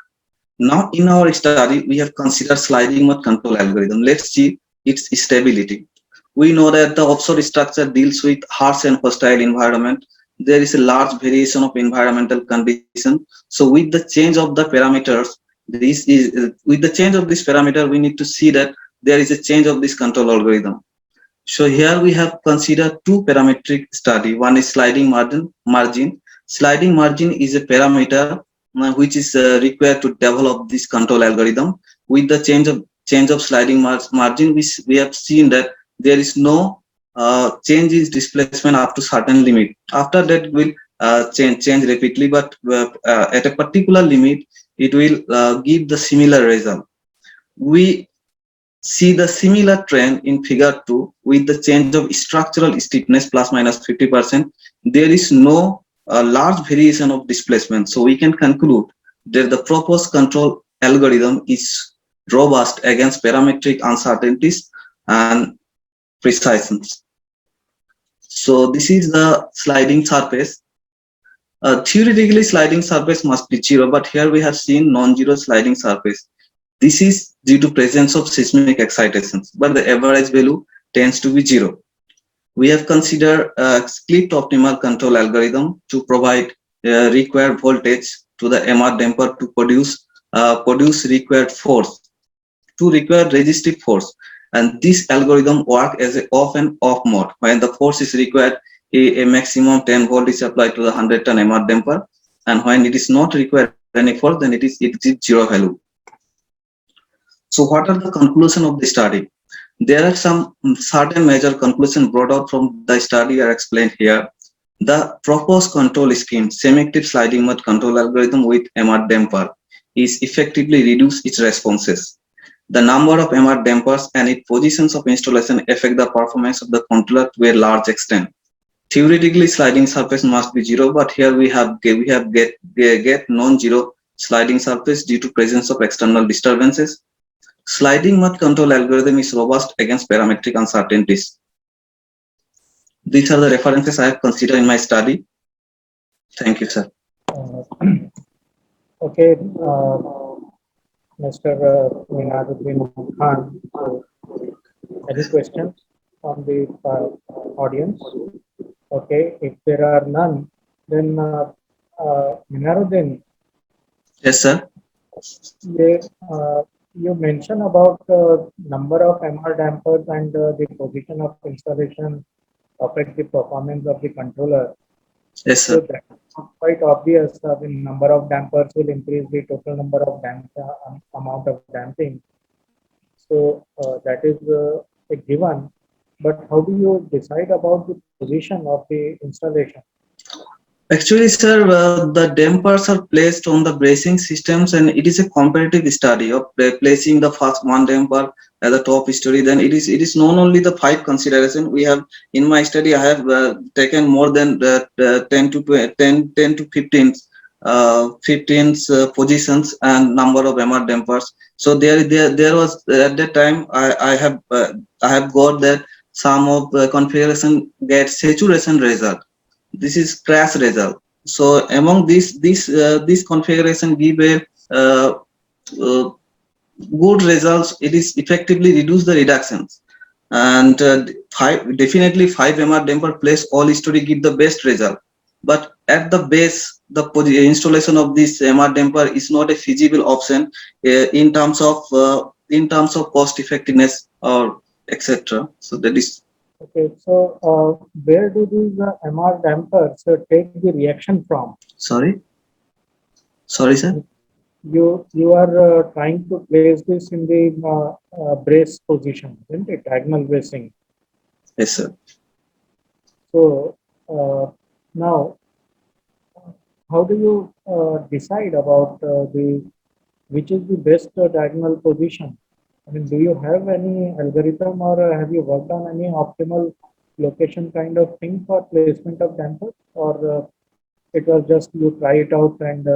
Now, in our study, we have considered sliding mode control algorithm. Let's see its stability. We know that the offshore structure deals with harsh and hostile environment. There is a large variation of environmental conditions. So with the change of the parameters, with the change of this parameter, we need to see that there is a change of this control algorithm. So here we have considered two parametric study. One is sliding margin. Sliding margin is a parameter which is required to develop this control algorithm. With the change of sliding margin, we have seen that there is no change in displacement up to certain limit. After that, will change rapidly, but at a particular limit, it will give the similar result. We see the similar trend in figure 2 with the change of structural stiffness plus minus 50%. There is no large variation of displacement. So we can conclude that the proposed control algorithm is robust against parametric uncertainties and precisions. So this is the sliding surface. Theoretically, sliding surface must be zero, but here we have seen non-zero sliding surface. This is due to presence of seismic excitations, but the average value tends to be zero. We have considered a clipped optimal control algorithm to provide required voltage to the MR damper to produce required force, to require resistive force. And this algorithm works as an off and off mode. When the force is required, a maximum 10 volt is applied to the 100 ton MR damper, and when it is not required any force, then it is zero value. So what are the conclusion of the study? There are some certain major conclusions brought out from the study are explained here. The proposed control scheme, semi-active sliding mode control algorithm with MR damper, is effectively reduce its responses. The number of MR dampers and its positions of installation affect the performance of the controller to a large extent. Theoretically, sliding surface must be zero, but here we get non-zero sliding surface due to presence of external disturbances. Sliding mode control algorithm is robust against parametric uncertainties. These are the references I have considered in my study. Thank you, sir. Okay, Mr. Minaruddin Khan, any questions from the audience? Okay, if there are none, then Minaruddin. Yes, sir. You mentioned about number of MR dampers and the position of installation affect the performance of the controller. Yes, sir. So that's quite obvious. The number of dampers will increase the total number of amount of damping. So that is a given. But how do you decide about the position of the installation? Actually, sir, the dampers are placed on the bracing systems, and it is a comparative study of placing the first one damper at the top story. Then it is not only the 5 consideration we have in my study. I have taken more than 10 to 20, 10 to 15 positions and number of MR dampers. So there was at that time I have got that some of the configuration get saturation result. This is crash result. So among this configuration give a uh, good results. It is effectively reduce the reductions, and definitely 5 MR damper place all story give the best result. But at the base, the installation of this MR damper is not a feasible option in terms of cost effectiveness or etc. So that is Okay, so where do these MR dampers take the reaction from? sorry, sir. You are trying to place this in the brace position, isn't it? Diagonal bracing. Yes, sir. So now, how do you decide about which is the best diagonal position? I mean, do you have any algorithm or have you worked on any optimal location kind of thing for placement of dampers, or it was just you try it out and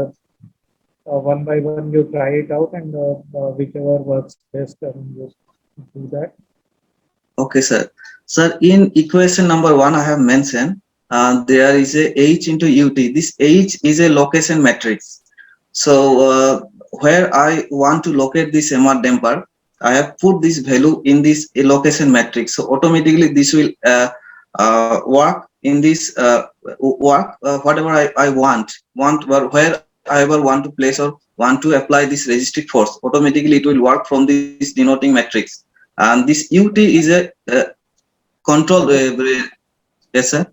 one by one you try it out and whichever works best and you do that? Okay, sir. Sir, in equation number 1, I have mentioned there is a H into UT. This H is a location matrix. So where I want to locate this MR damper, I have put this value in this location matrix. So automatically this will work in this whatever I want wherever want to place or want to apply this resistive force. Automatically it will work from this denoting matrix. And this UT is a control. Yes, sir.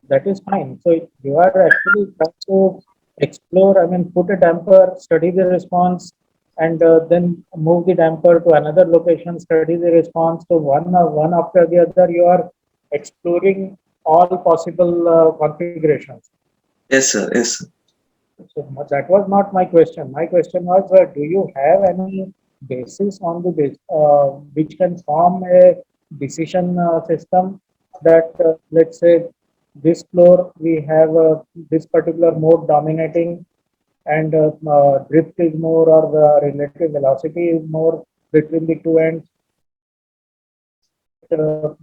That is fine. So you are actually trying to explore, I mean, put a damper, study the response, and then move the damper to another location, study the response. So one after the other, you are exploring all possible configurations. Yes, sir. Yes, sir. So that was not my question. My question was, do you have any basis on the base which can form a decision system that let's say this floor we have this particular mode dominating, and drift is more or the relative velocity is more between the two ends,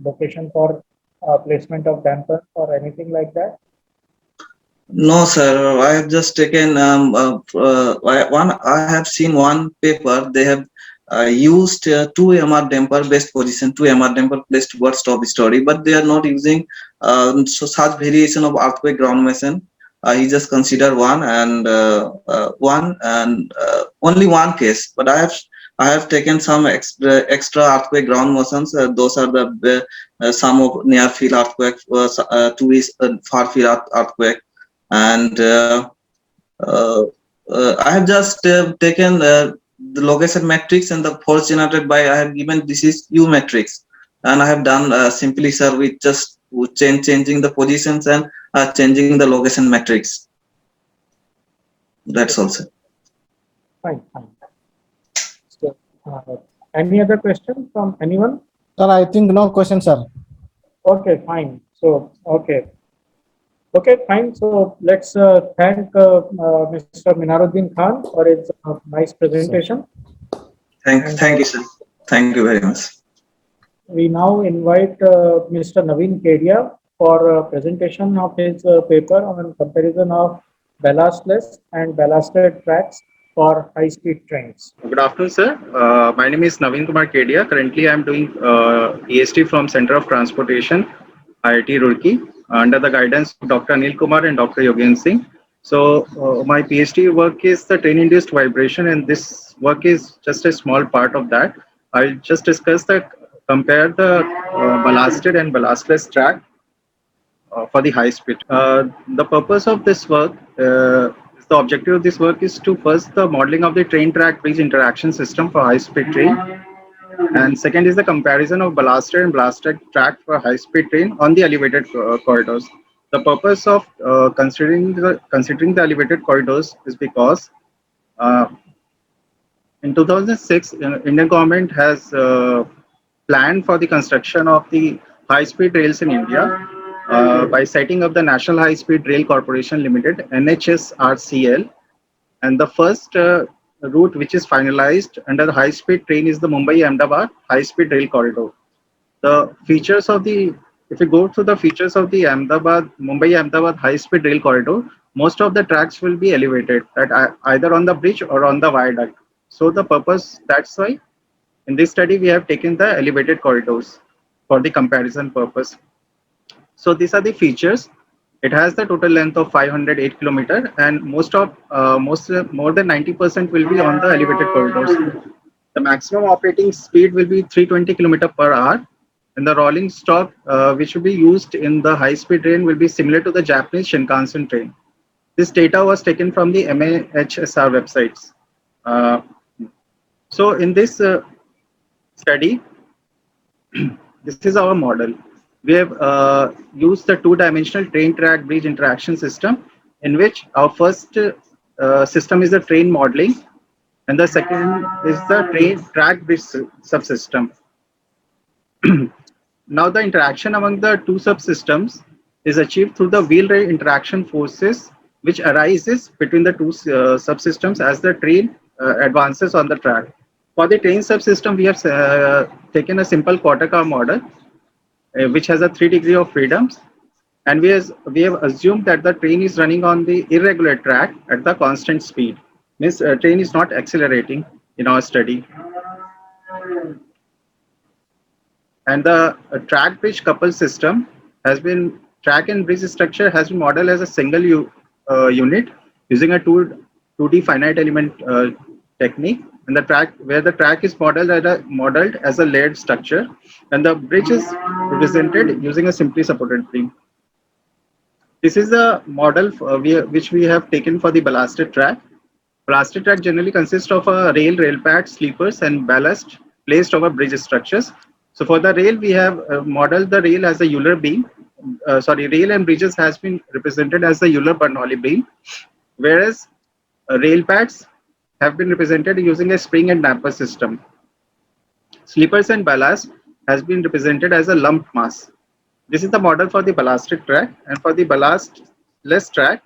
location for placement of damper or anything like that? No, sir. I have just taken I have seen one paper. They have used 2 MR damper best position, 2 MR damper placed towards top story, but they are not using such variation of earthquake ground motion. He just consider only one case. But I have taken some extra earthquake ground motions. Those are the some of near field earthquake, 2 is far field earthquake. And I have just taken the location matrix and the force generated by I have given this is U matrix, and I have done simply, sir, with just changing the positions and changing the location matrix. That's all, sir. Fine. So, any other question from anyone? Sir, I think no question, sir. Okay, fine. So, okay, fine. So let's thank Mr. Minaruddin Khan for his nice presentation. Thank you, sir. Thank you very much. We now invite Mr. Naveen Kedia for presentation of his paper on comparison of ballastless and ballasted tracks for high-speed trains. Good afternoon, sir. My name is Naveen Kumar Kedia. Currently, I am doing PhD from Center of Transportation, IIT Roorkee, under the guidance of Dr. Anil Kumar and Dr. Yogen Singh. So, my PhD work is the train-induced vibration, and this work is just a small part of that. I'll just compare the ballasted and ballastless track for the high speed. The purpose of this work, the objective of this work is to first the modeling of the train track bridge interaction system for high speed train, and second is the comparison of ballasted and ballasted track for high speed train on the elevated corridors. The purpose of considering the elevated corridors is because uh, in 2006, Indian government has planned for the construction of the high-speed rails in India by setting up the National High-Speed Rail Corporation Limited (NHSRCL), and the first route which is finalized under the high-speed train is the Mumbai-Ahmedabad high-speed rail corridor. The features of the If you go through the features of the Mumbai-Ahmedabad high-speed rail corridor, most of the tracks will be elevated, that either on the bridge or on the viaduct. So that's why in this study we have taken the elevated corridors for the comparison purpose. So these are the features. It has the total length of 508 kilometer, and more than 90% will be on the elevated corridors. The maximum operating speed will be 320 km per hour, and the rolling stock which will be used in the high-speed train will be similar to the Japanese Shinkansen train. This data was taken from the MAHSR websites. So in this study, this is our model. We have used the two-dimensional train track bridge interaction system, in which our first system is the train modeling, and the second is the train track bridge subsystem. Now the interaction among the two subsystems is achieved through the wheel-rail interaction forces which arises between the two subsystems as the train advances on the track. For the train subsystem, we have taken a simple quarter car model which has a 3 degree of freedoms, and we have assumed that the train is running on the irregular track at the constant speed. Means train is not accelerating in our study. And the track bridge couple system track and bridge structure has been modeled as a single unit using a 2D finite element technique, and the track is modeled as a layered structure, and the bridge is represented using a simply supported beam. This is the model which we have taken for the ballasted track. Ballasted track generally consists of a rail pad, sleepers, and ballast placed over bridge structures. So for the rail, we have modeled the rail as a Euler beam. Rail and bridges has been represented as the Euler-Bernoulli beam, whereas rail pads have been represented using a spring and damper system. Sleepers and ballast has been represented as a lumped mass. This is the model for the ballasted track, and for the ballastless track,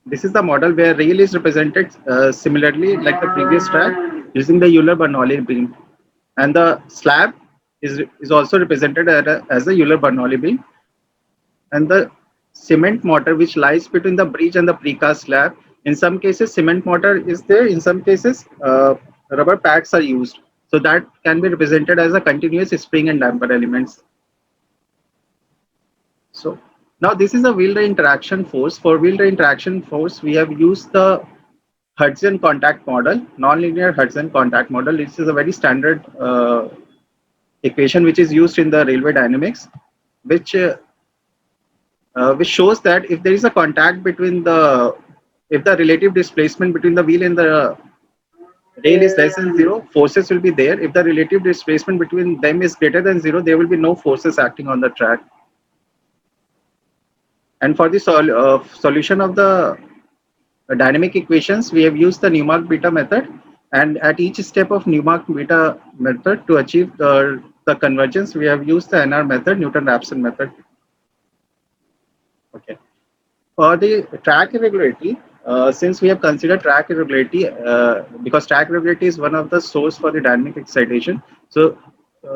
this is the model where rail is represented similarly like the previous track using the Euler-Bernoulli beam, and the slab is also represented as a Euler-Bernoulli beam, and the cement mortar which lies between the bridge and the precast slab. In some cases, cement mortar is there. In some cases, rubber pads are used. So that can be represented as a continuous spring and damper elements. So now this is a wheel-rail interaction force. For wheel-rail interaction force, we have used the Hudson contact model, nonlinear Hudson contact model. This is a very standard equation which is used in the railway dynamics, which shows that if there is a contact between if the relative displacement between the wheel and the rail is less than 0, forces will be there. If the relative displacement between them is greater than 0, there will be no forces acting on the track. And for the solution of the dynamic equations, we have used the Newmark-Beta method, and at each step of Newmark-Beta method to achieve the convergence, we have used the NR method, Newton-Raphson method. Okay. For the track irregularity, since we have considered track irregularity, because track irregularity is one of the source for the dynamic excitation. So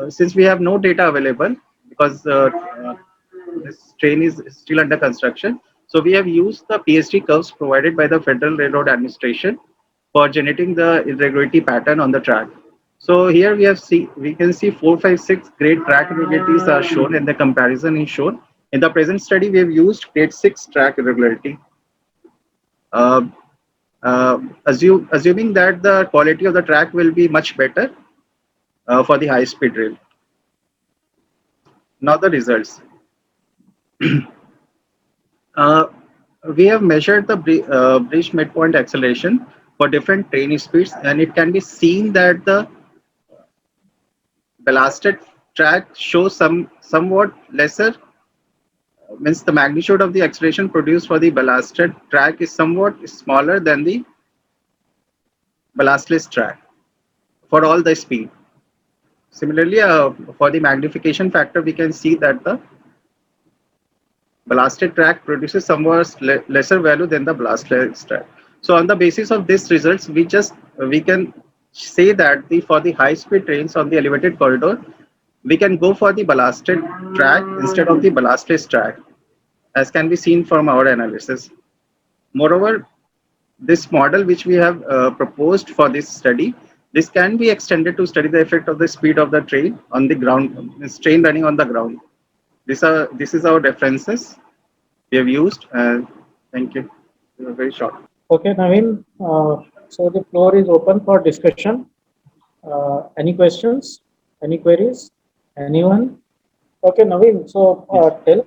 since we have no data available, because this train is still under construction, so we have used the PSD curves provided by the Federal Railroad Administration for generating the irregularity pattern on the track. So here we can see 4, 5, 6 grade track irregularities are shown, and the comparison is shown. In the present study, we have used grade 6 track irregularity. Assuming that the quality of the track will be much better for the high speed rail. Now the results. We have measured the bridge midpoint acceleration for different train speeds, and it can be seen that the ballasted track shows somewhat lesser means the magnitude of the acceleration produced for the ballasted track is somewhat smaller than the ballastless track for all the speed. Similarly, for the magnification factor, we can see that the ballasted track produces somewhat lesser value than the ballastless track. So on the basis of these results, we can say that for the high-speed trains on the elevated corridor, we can go for the ballasted track instead of the ballastless track, as can be seen from our analysis. Moreover, this model which we have proposed for this study, this can be extended to study the effect of the speed of the train on the ground, train running on the ground. This is our references we have used. Thank you. Very short. Okay, Naveen. So the floor is open for discussion. Any questions? Any queries? Anyone? Okay, Naveen. So tell.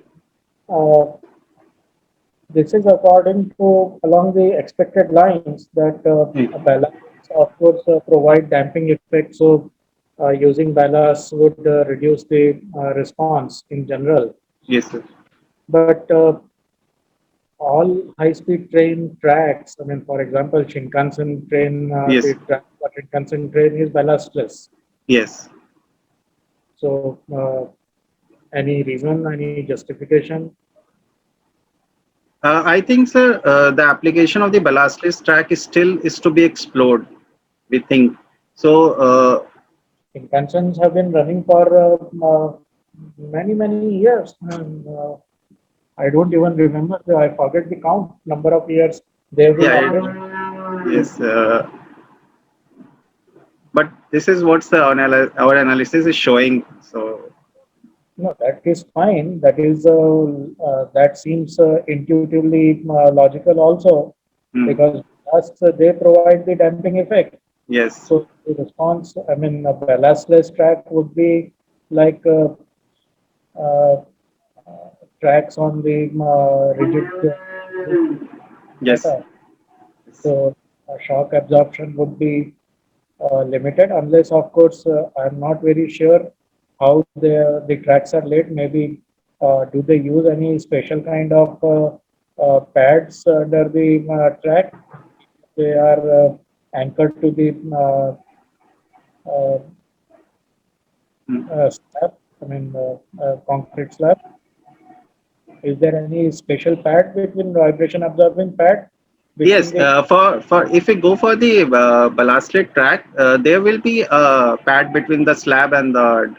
This is according to along the expected lines that ballast, of course, provide damping effect. So using ballast would reduce the response in general. Yes, sir. But all high-speed train tracks, I mean, for example, Shinkansen train, Yes. the track for Shinkansen train is ballastless. Yes. So any reason, any justification? I think, sir, the application of the ballastless track is to be explored. We think so. Shinkansens have been running for many years. And, I don't even remember. I forget the count number of years they've been operating. Yes. But this is what our analysis is showing. So. No, that is fine. That is that seems intuitively logical also, because they provide the damping effect. Yes. So the response, I mean, a ballastless track would be like tracks on the rigid. Yes. So shock absorption would be limited, unless, of course, I'm not very sure how the tracks are laid. Maybe do they use any special kind of pads under the track? They are anchored to the slab, I mean concrete slab. Is there any special pad between vibration absorbing pad? Yes, for if we go for the ballasted track, there will be a pad between the slab and the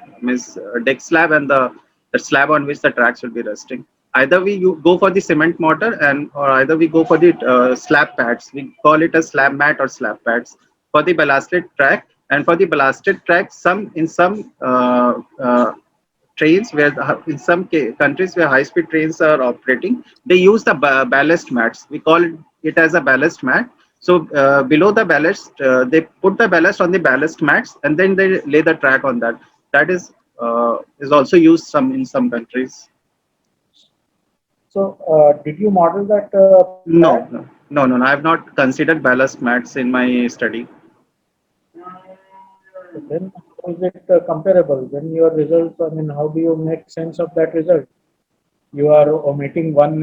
deck slab and the slab on which the tracks will be resting. Either we go for the cement mortar or either we go for the slab pads. We call it a slab mat or slab pads for the ballasted track. And for the ballasted track, in some trains in some countries where high-speed trains are operating, they use the ballast mats. We call it as a ballast mat. So below the ballast, they put the ballast on the ballast mats, and then they lay the track on that. That is also used in some countries. So did you model that? No. I have not considered ballast mats in my study. Then how is it comparable? When your results, I mean, how do you make sense of that result? You are omitting one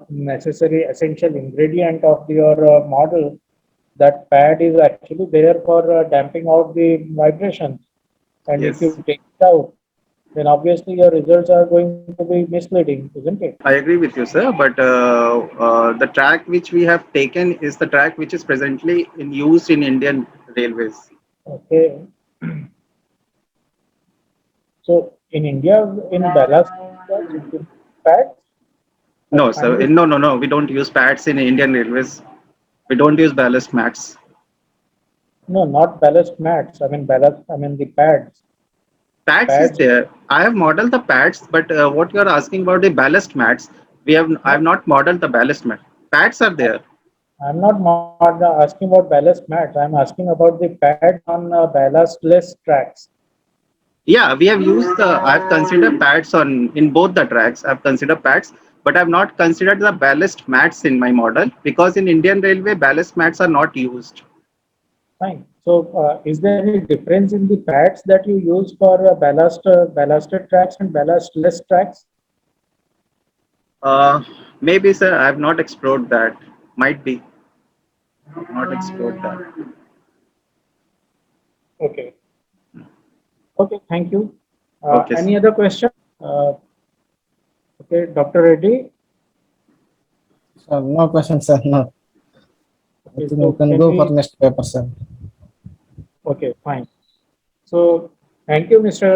necessary essential ingredient of your model. That pad is actually there for damping out the vibrations. And Yes. if you take it out, then obviously your results are going to be misleading, isn't it? I agree with you, sir. But the track which we have taken is the track which is presently used in Indian Railways. Okay. So in India, in ballast pads? No, sir. No. We don't use pads in Indian Railways. We don't use ballast mats. No, not ballast mats. I mean the pads. Pads is there. I have modeled the pads, but what you are asking about the ballast mats, I have not modeled the ballast mat. Pads are there. I'm not asking about ballast mats. I'm asking about the pads on ballastless tracks. Yeah, we have used I've considered pads in both the tracks. I've considered pads, but I've not considered the ballast mats in my model because in Indian Railway, ballast mats are not used. Fine. So is there any difference in the pads that you use for ballasted tracks and ballastless tracks? Maybe, sir, I have not explored that. Might be. Not explored that. Okay. Okay, thank you. Okay, Any sir. other question? Okay, Dr. Reddy. Sir, no question, sir. No. I Okay, think so we can can go we? for next paper, sir. Okay, fine. So thank you, Mr.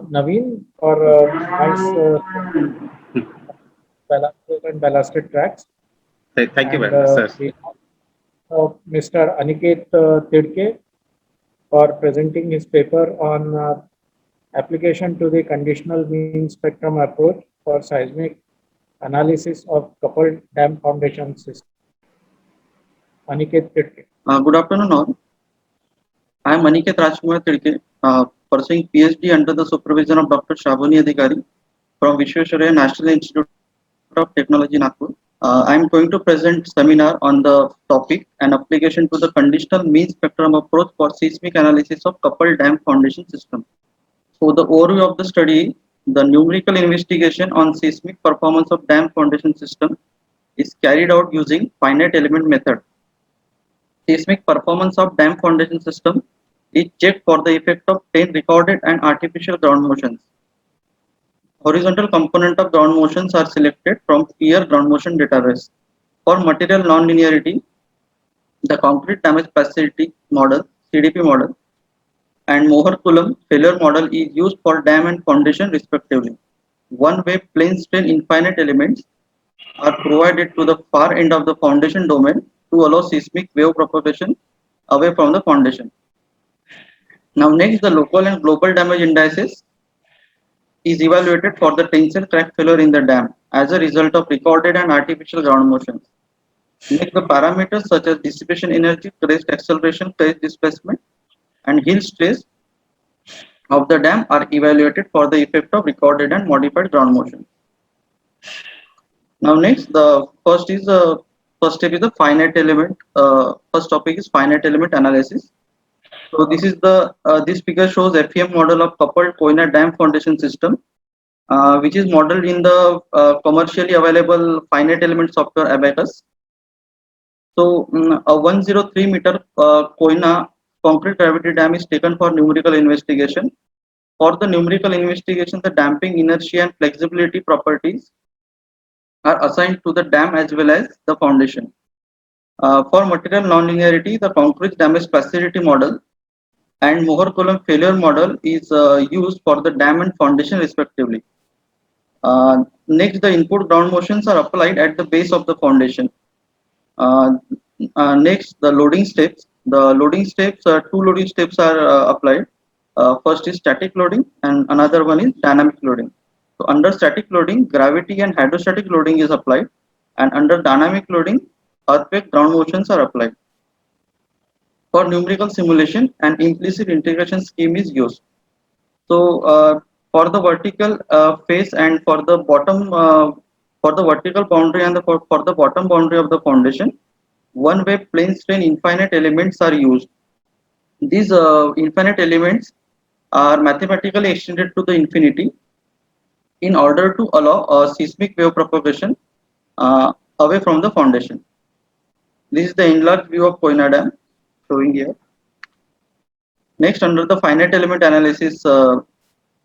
Naveen, for nice ballasted and ballasted tracks. Thank you And very much, sir. we have Mr. Aniket Tidke for presenting his paper on application to the conditional mean spectrum approach for seismic analysis of coupled dam foundation system. Aniket Tidke. Good afternoon, all. I am Aniket Rajkumar Tidke, pursuing PhD under the supervision of Dr. Shaboni Adhikari from Vishwesvaraya National Institute of Technology, Nagpur. I am going to present seminar on the topic and application to the conditional mean spectrum approach for seismic analysis of coupled dam foundation system. So the overview of the study, the numerical investigation on seismic performance of dam foundation system is carried out using finite element method. Seismic performance of dam foundation system is checked for the effect of 10 recorded and artificial ground motions. Horizontal component of ground motions are selected from peer ground motion database. For material nonlinearity, the concrete damage plasticity model (CDP model) and Mohr-Coulomb failure model is used for dam and foundation respectively. One-way plane strain infinite elements are provided to the far end of the foundation domain to allow seismic wave propagation away from the foundation. Now next, the local and global damage indices is evaluated for the tensile crack failure in the dam as a result of recorded and artificial ground motions. Next, the parameters such as dissipation energy, crest acceleration, crest displacement, and heel stress of the dam are evaluated for the effect of recorded and modified ground motion. Now next, the first step is the finite element. First topic is finite element analysis. So this is the this figure shows FEM model of coupled Koyna dam foundation system, which is modeled in the commercially available finite element software Abacus. So a 103 meter Koyna concrete gravity dam is taken for numerical investigation. For the numerical investigation, the damping inertia and flexibility properties are assigned to the dam as well as the foundation. For material nonlinearity, the concrete damage plasticity model and Mohr-Coulomb failure model is used for the dam and foundation respectively. Next, the input ground motions are applied at the base of the foundation. Next, the loading steps. The loading steps, two loading steps are applied. First is static loading and another one is dynamic loading. So under static loading, gravity and hydrostatic loading is applied, and under dynamic loading, earthquake ground motions are applied. For numerical simulation, an implicit integration scheme is used. So for the vertical face and for the bottom, for the vertical boundary and for the bottom boundary of the foundation, one-way plane strain infinite elements are used. These infinite elements are mathematically extended to the infinity in order to allow a seismic wave propagation away from the foundation. This is the enlarged view of Koyna Dam showing here. Next, under the finite element analysis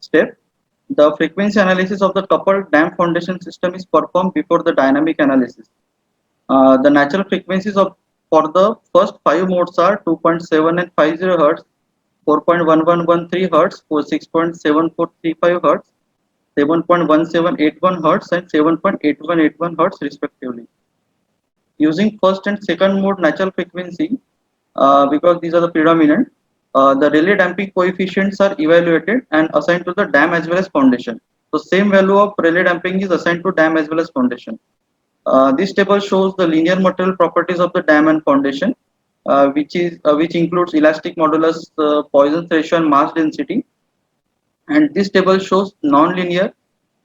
step, the frequency analysis of the coupled dam foundation system is performed before the dynamic analysis. The natural frequencies of for the first 5 modes are 2.7 and 50 Hz, 4.1113 Hz, 6.7435 Hz, 7.1781 Hz, and 7.8181 Hz respectively. Using first and second mode natural frequency, because these are the predominant, the Rayleigh damping coefficients are evaluated and assigned to the dam as well as foundation. So same value of Rayleigh damping is assigned to dam as well as foundation. This table shows the linear material properties of the dam and foundation, which includes elastic modulus, Poisson's ratio, and mass density. And this table shows non-linear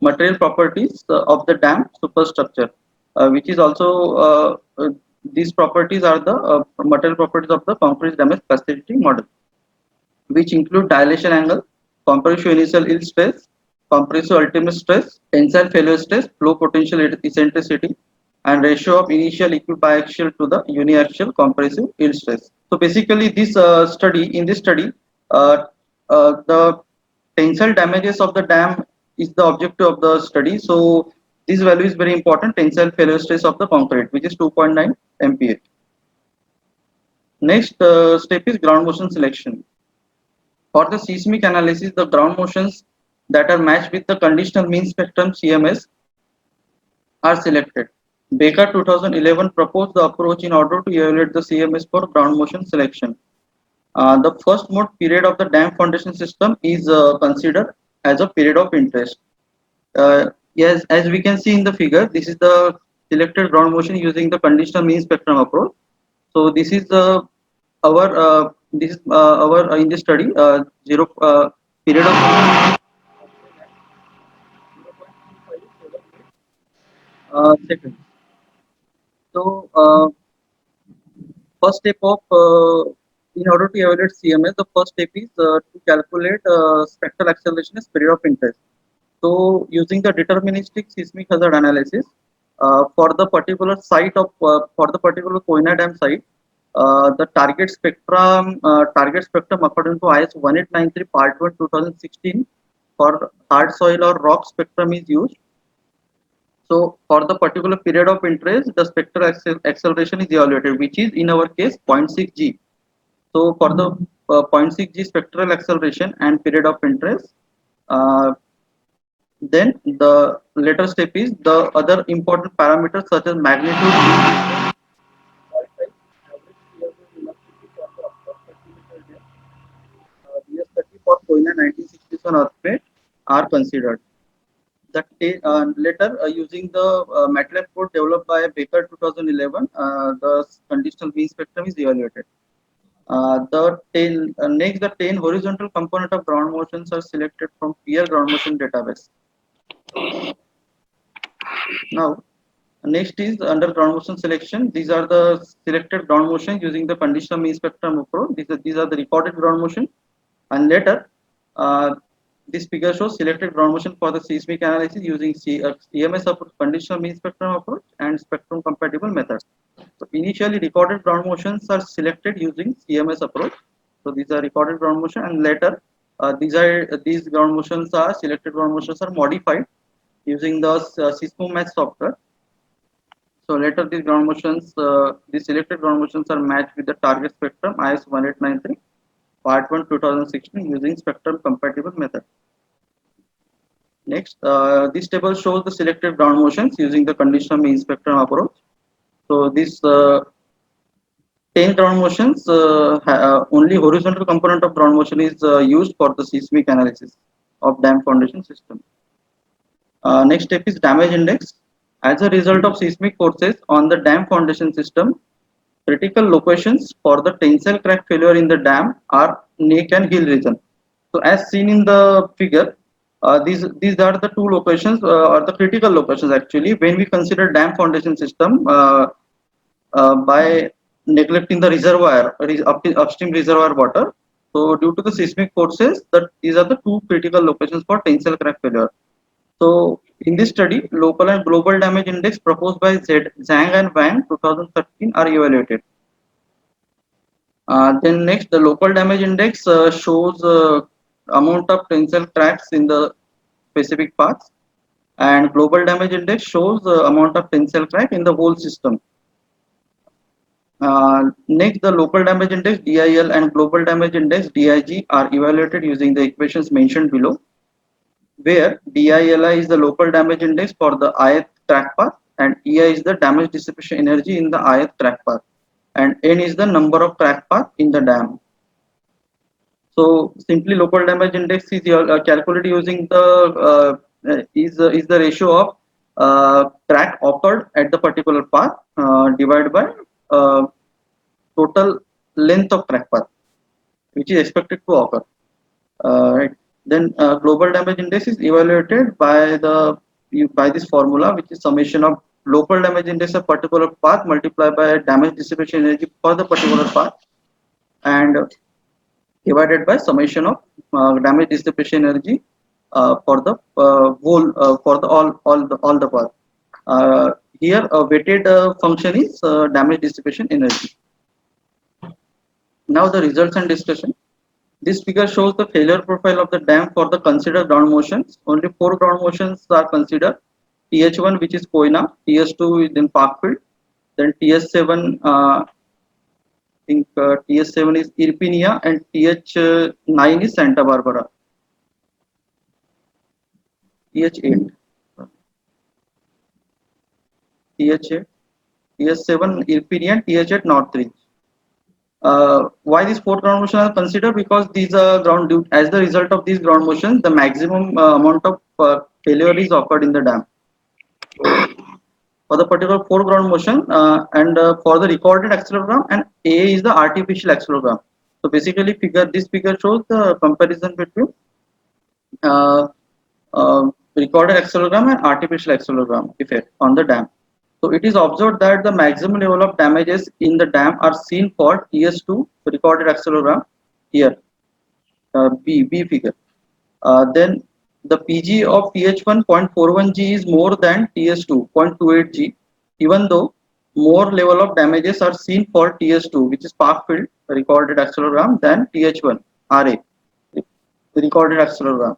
material properties of the dam superstructure, which is also these properties are the material properties of the concrete damage plasticity model, which include dilation angle, compressio initial yield stress, compressive ultimate stress, tensile failure stress, flow potential eccentricity, and ratio of initial equibiaxial to the uniaxial compressive yield stress. So basically, this in this study, the tensile damages of the dam is the objective of the study. So this value is very important, tensile failure stress of the concrete, which is 2.9 MPa. Next step is ground motion selection. For the seismic analysis, the ground motions that are matched with the conditional mean spectrum CMS are selected. Baker 2011 proposed the approach in order to evaluate the CMS for ground motion selection. The first mode period of the dam foundation system is considered as a period of interest. Yes, as we can see in the figure, this is the selected ground motion using the conditional mean spectrum approach. So this is our in this study zero period of seconds. So first step of in order to evaluate CMS, the first step is to calculate spectral acceleration as period of interest. So using the deterministic seismic hazard analysis for the particular site of for the particular Koyna Dam site, the target spectrum according to IS 1893 Part 1 2016 for hard soil or rock spectrum is used. So for the particular period of interest, the spectral acceleration is evaluated, which is in our case 0.6 g. So for the 0.6 g spectral acceleration and period of interest, then the later step is the other important parameters such as magnitude. BS30 for Koyna 1967 earthquake are considered. That later using the MATLAB code developed by Baker 2011, the conditional mean spectrum is evaluated. Next, the 10 horizontal component of ground motions are selected from peer ground motion database. Now, next is under ground motion selection. These are the selected ground motion using the conditional mean spectrum approach. These are the recorded ground motion, and later this figure shows selected ground motion for the seismic analysis using CMS approach, conditional mean spectrum approach, and spectrum compatible methods. So initially recorded ground motions are selected using CMS approach. So these are recorded ground motion, and later these ground motions are selected ground motions are modified using the SysmoMatch software. So later these ground motions, these selected ground motions are matched with the target spectrum IS 1893 Part 1 2016 using spectrum compatible method. Next, this table shows the selected ground motions using the conditional mean spectrum approach. So this 10 ground motions, only horizontal component of ground motion is used for the seismic analysis of dam foundation system. Next step is damage index. As a result of seismic forces on the dam foundation system, critical locations for the tensile crack failure in the dam are neck and heel region. So as seen in the figure, these are the two locations or the critical locations actually when we consider dam foundation system by neglecting the reservoir upstream reservoir water. So due to the seismic forces, these are the two critical locations for tensile crack failure. So in this study, local and global damage index proposed by Zhang and Wang 2013 are evaluated. Then next, the local damage index shows amount of tensile cracks in the specific paths, and global damage index shows the amount of tensile crack in the whole system. Next, the local damage index DIL and global damage index DIG are evaluated using the equations mentioned below, where DILI is the local damage index for the ith crack path, and EI is the damage dissipation energy in the ith crack path, and N is the number of crack path in the dam. So simply local damage index is calculated using the is the ratio of crack occurred at the particular path divided by total length of crack path, which is expected to occur. Right. Then global damage index is evaluated by this formula, which is summation of local damage index of particular path multiplied by damage dissipation energy for the particular path, and divided by summation of damage dissipation energy for the whole for the all the path. Here a weighted function is damage dissipation energy. Now the results and discussion. This figure shows the failure profile of the dam for the considered ground motions. Only 4 ground motions are considered. TH1, which is Koina, TS2 is in Parkfield, then TS7, I think TS7 is Irpinia, and TH9 is Santa Barbara. TH8, TH8, TS7 Irpinia, and TH8 Northridge. Why these 4 ground motions are considered? Because these are as the result of these ground motions, the maximum amount of failure is occurred in the dam. So, for the particular 4 ground motion and for the recorded accelerogram, and A is the artificial accelerogram. So basically, this figure shows the comparison between recorded accelerogram and artificial accelerogram effect on the dam. So it is observed that the maximum level of damages in the dam are seen for TS2 recorded accelerogram here, B figure. Then the PG of TH1 0.41 G is more than TS2 0.28 G, even though more level of damages are seen for TS2, which is Parkfield recorded accelerogram, than TH1 RA recorded accelerogram.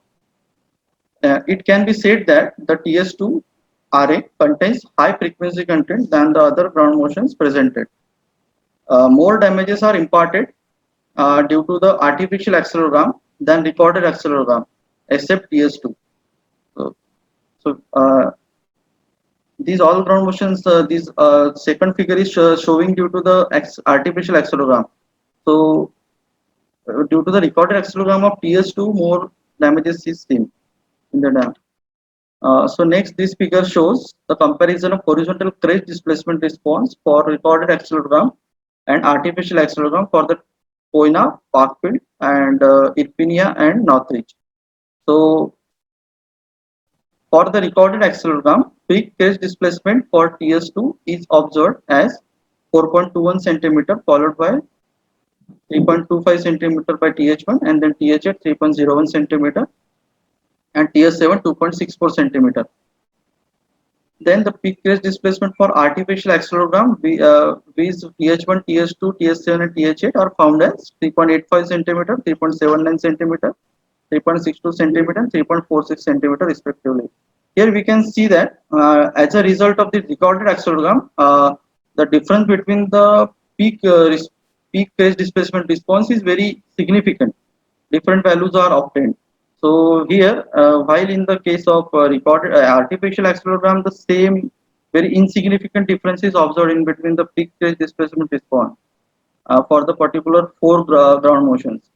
It can be said that the TS2 RA contains high frequency content than the other ground motions presented. More damages are imparted due to the artificial accelerogram than recorded accelerogram, except TS2. So these all ground motions, this second figure is showing due to the artificial accelerogram. So due to the recorded accelerogram of TS2, more damages is seen in the dam. So next, this figure shows the comparison of horizontal crest displacement response for recorded accelerogram and artificial accelerogram for the Koina, Parkfield, and Irpinia and Northridge. So for the recorded accelerogram, peak crest displacement for TS2 is observed as 4.21 centimeter, followed by 3.25 centimeter by TH1, and then TH8 3.01 centimeter, and TS7 2.64 centimeter. Then the peak crest displacement for artificial accelerogram with TH1, TS2, TS7, and TH8 are found as 3.85 centimeter, 3.79 centimeter, 3.62 centimeter, and 3.46 centimeter respectively. Here we can see that as a result of the recorded accelerogram, the difference between the peak crest displacement response is very significant. Different values are obtained. So here, while in the case of recorded artificial accelerogram, the same very insignificant difference is observed in between the peak crest displacement response for the particular 4 ground motions.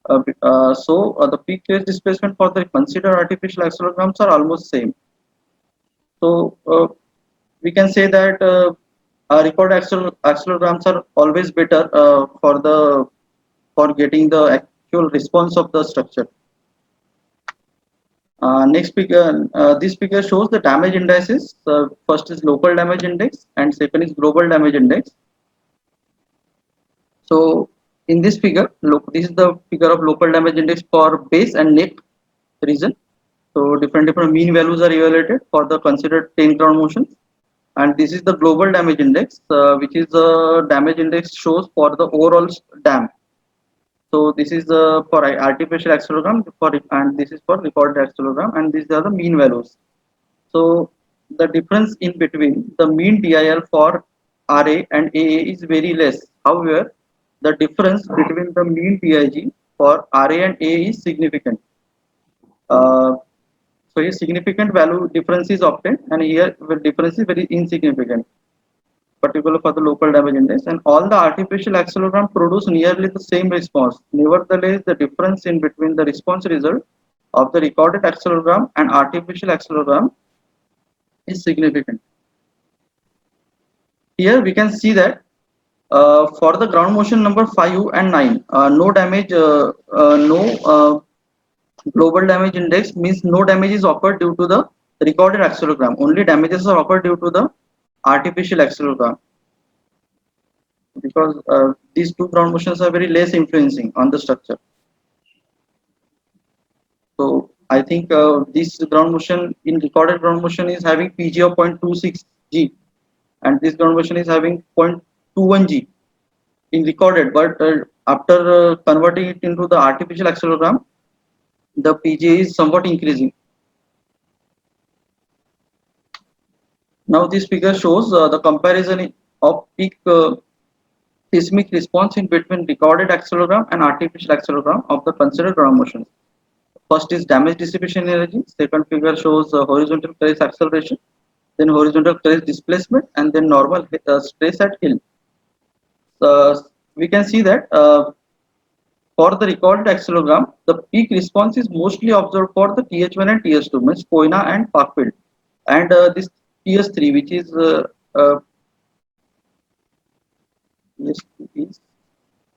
So the peak crest displacement for the considered artificial accelerograms are almost same. So we can say that recorded accelerograms are always better for getting the actual response of the structure. Next figure, this figure shows the damage indices. First is local damage index and second is global damage index. So in this figure, this is the figure of local damage index for base and neck region. So different mean values are evaluated for the considered 10 ground motions. And this is the global damage index, which is the damage index shows for the overall dam. So this is for artificial accelerogram, and this is for recorded accelerogram, and these are the mean values. So the difference in between the mean DIL for RA and AA is very less. However, the difference between the mean DIG for RA and AA is significant. So a significant value difference is obtained, and here the difference is very insignificant, particularly for the local damage index, and all the artificial accelerogram produce nearly the same response. Nevertheless, the difference in between the response result of the recorded accelerogram and artificial accelerogram is significant. Here we can see that for the ground motion number 5 and 9, no damage, no global damage index means no damage is occurred due to the recorded accelerogram. Only damages are occurred due to the artificial accelerogram, because these 2 ground motions are very less influencing on the structure. So I think this ground motion in recorded ground motion is having PG of 0.26 G, and this ground motion is having 0.21 G in recorded. But after converting it into the artificial accelerogram, the PG is somewhat increasing. Now this figure shows the comparison of peak seismic response in between recorded accelerogram and artificial accelerogram of the considered ground motion. First is damage dissipation energy. Second figure shows horizontal crest acceleration, then horizontal crest displacement, and then normal stress at hill. We can see that for the recorded accelerogram, the peak response is mostly observed for the TH1 and TH2, means Koina and Parkfield, and this TS3, which is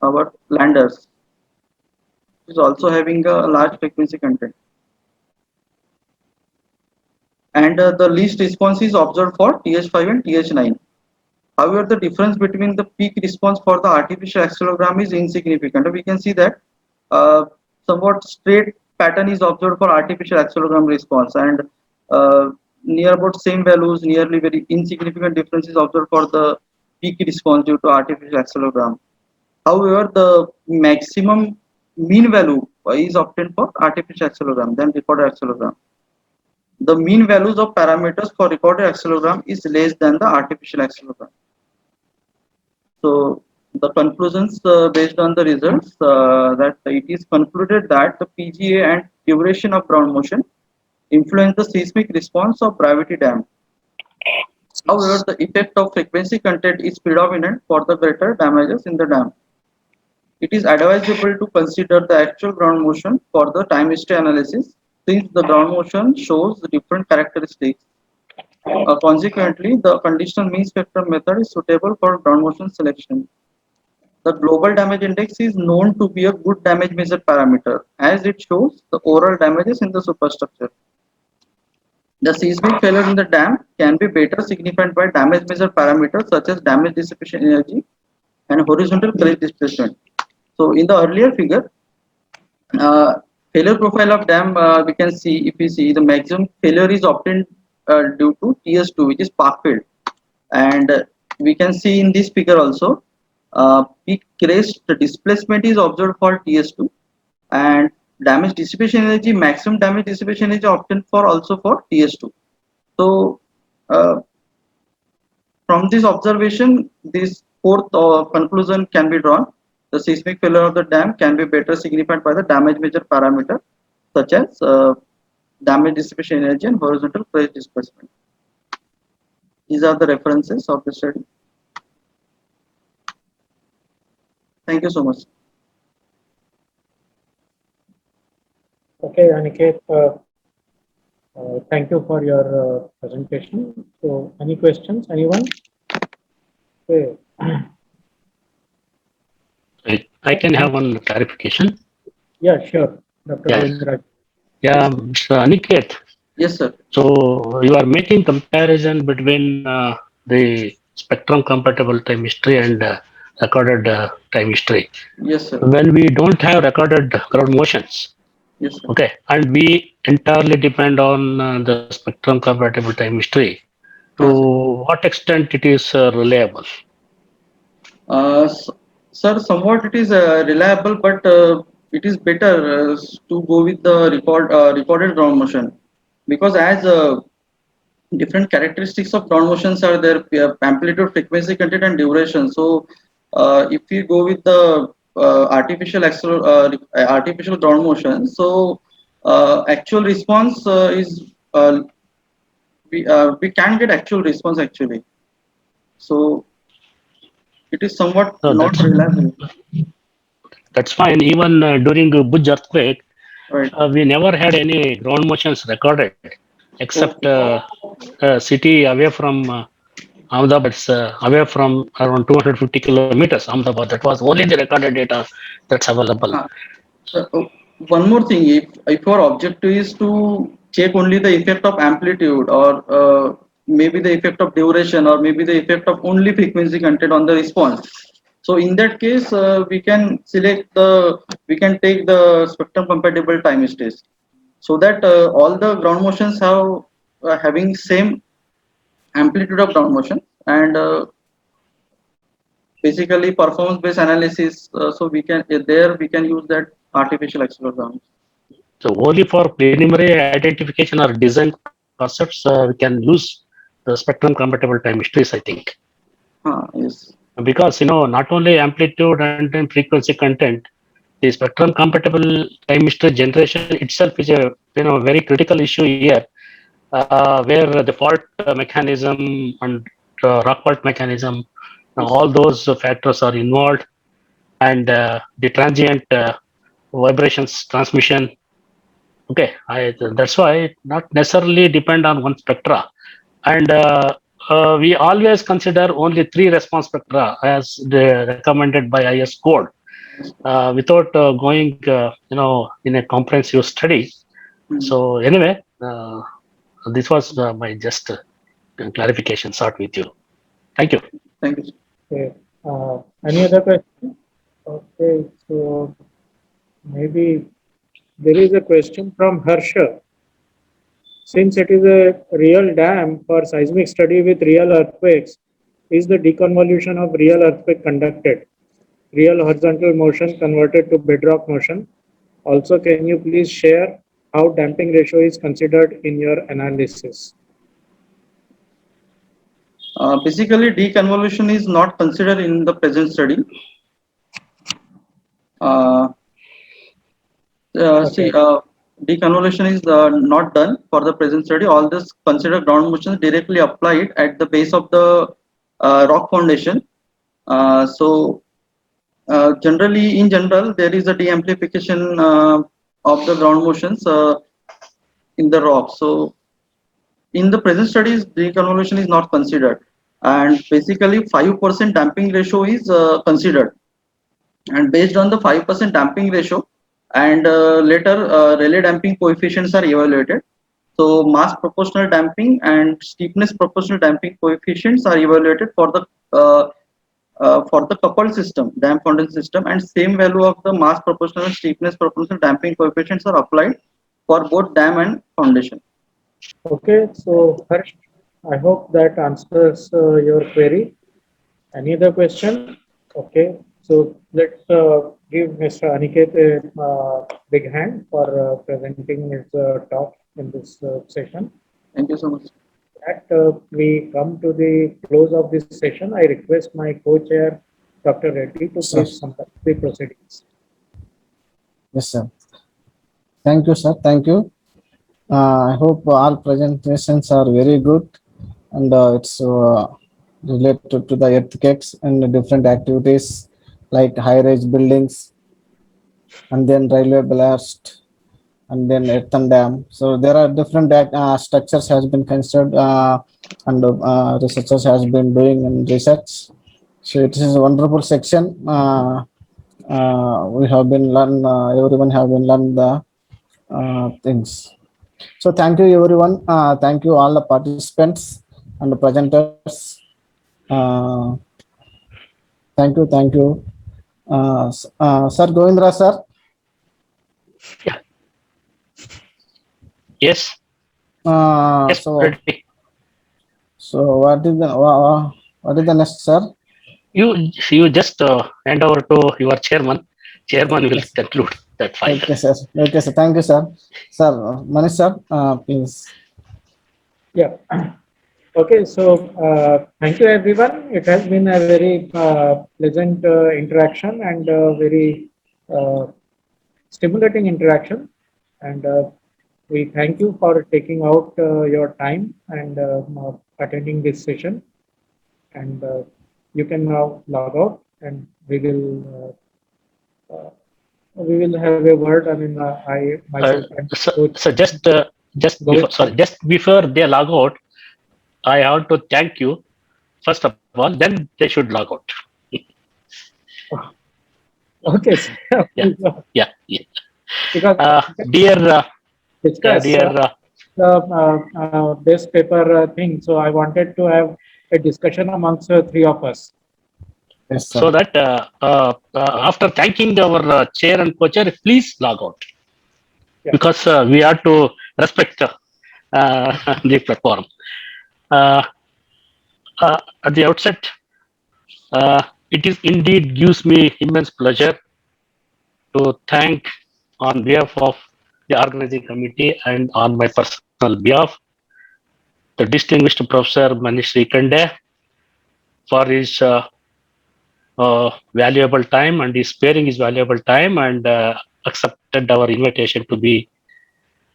our landers, is also having a large frequency content, and the least response is observed for TH5 and TH9. However, the difference between the peak response for the artificial accelerogram is insignificant. We can see that somewhat straight pattern is observed for artificial accelerogram response, and near about same values, nearly very insignificant differences observed for the peak response due to artificial accelerogram. However, the maximum mean value is obtained for artificial accelerogram than recorded accelerogram. The mean values of parameters for recorded accelerogram is less than the artificial accelerogram. So the conclusions based on the results, that it is concluded that the PGA and duration of ground motion influence the seismic response of gravity dam. However, the effect of frequency content is predominant for the greater damages in the dam. It is advisable to consider the actual ground motion for the time history analysis, since the ground motion shows different characteristics. Consequently, the conditional mean spectrum method is suitable for ground motion selection. The global damage index is known to be a good damage measure parameter, as it shows the overall damages in the superstructure. The seismic failure in the dam can be better signified by damage measure parameters such as damage dissipation energy and horizontal crest displacement. So in the earlier figure, failure profile of dam, we can see, if we see, the maximum failure is obtained due to TS2, which is Parkfield, and we can see in this figure also peak crest displacement is observed for TS2, and damage dissipation energy, maximum damage dissipation energy obtained for also for TS2. So from this observation, this fourth conclusion can be drawn. The seismic failure of the dam can be better signified by the damage measure parameter such as damage dissipation energy and horizontal crest displacement. These are the references of the study. Thank you so much. Okay, Aniket, thank you for your presentation. So, any questions? Anyone? Okay. I can have one clarification. Yeah, sure. Dr. Yeah. Govindraj. Yeah, Mr. Aniket. Yes, sir. So you are making comparison between the spectrum compatible time history and recorded time history. Yes, sir. When we don't have recorded ground motions, Yes, sir. okay, and we entirely depend on the spectrum compatible time history, to what extent it is reliable? Sir, somewhat it is reliable, but it is better to go with the recorded ground motion, because as different characteristics of ground motions are there, amplitude, frequency, content, and duration. So if we go with the artificial ground motion, so actual response is we can get actual response actually. So it is somewhat No, not reliable. That's fine. Even during Bhuj earthquake, Right. we never had any ground motions recorded, except a city away from Ahmedabad, away from around 250 kilometers, Ahmedabad. That was only the recorded data that's available. One more thing, if your objective is to check only the effect of amplitude, or maybe the effect of duration, or maybe the effect of only frequency content on the response, so in that case we can take the spectrum compatible time stage. so that all the ground motions have having same amplitude of ground motion, and basically performance based analysis. So we can there we can use that artificial accelerogram. So only for preliminary identification or design concepts, we can use the spectrum compatible time histories, I think. Yes. Because not only amplitude and then frequency content, the spectrum compatible time history generation itself is a very critical issue here, where the fault mechanism and rock fault mechanism, all those factors are involved, and the transient vibrations transmission. Okay, that's why it not necessarily depend on one spectra, and we always consider only 3 response spectra as recommended by IS code, without going in a comprehensive study. So anyway, this was my just clarification sought with you. Thank you. Thank you. Okay. Any other question? Okay, so maybe there is a question from Harsha. Since it is a real dam for seismic study with real earthquakes, is the deconvolution of real earthquake conducted? Real horizontal motion converted to bedrock motion? Also, can you please share how damping ratio is considered in your analysis? Basically, deconvolution is not considered in the present study. See, deconvolution is not done for the present study. All this considered ground motions directly applied at the base of the rock foundation. Generally, in general, there is a de-amplification of the ground motions in the rock. So, in the present studies, deconvolution is not considered, and basically 5% damping ratio is considered, and based on the 5% damping ratio, and later Rayleigh damping coefficients are evaluated. So mass proportional damping and steepness proportional damping coefficients are evaluated for the coupled system, dam foundation system, and same value of the mass proportional and steepness proportional damping coefficients are applied for both dam and foundation. Okay, so Harsh, I hope that answers your query. Any other question? Okay, so let's give Mr. Aniket a big hand for presenting his talk in this session. Thank you so much. That we come to the close of this session, I request my co-chair, Dr. Reddy, to please conduct the proceedings. Yes, sir. Thank you, sir. Thank you. I hope all presentations are very good, and it's related to the earthquakes and different activities like high-rise buildings, and then railway blast, and then earthen dam. So there are different structures has been considered, and researchers has been doing in research. So it is a wonderful section. We have been learn. Everyone have been learn the things. So thank you everyone. Thank you all the participants and the presenters. Thank you. Sir Govindra sir. Yeah. Yes. Yes. So what is the next, sir? You just hand over to your chairman. Chairman will conclude that file. Okay, sir. Okay, sir. Thank you, sir. Sir, Manish, sir, please. Yeah. Okay, so thank you, everyone. It has been a very pleasant interaction and very stimulating interaction. And we thank you for taking out your time and attending this session. And you can now log out, and we will have a word. I mean, I myself. So just before they log out, I have to thank you first of all. Then they should log out. Okay. Yeah. Because dear this paper thing. So I wanted to have a discussion amongst three of us. Yes, sir. So that after thanking our chair and co-chair, please log out. because we have to respect the platform. At the outset, it is indeed gives me immense pleasure to thank on behalf of the organizing committee and on my personal behalf the distinguished Professor Manish Srikande for his valuable time and is sparing his valuable time and accepted our invitation to be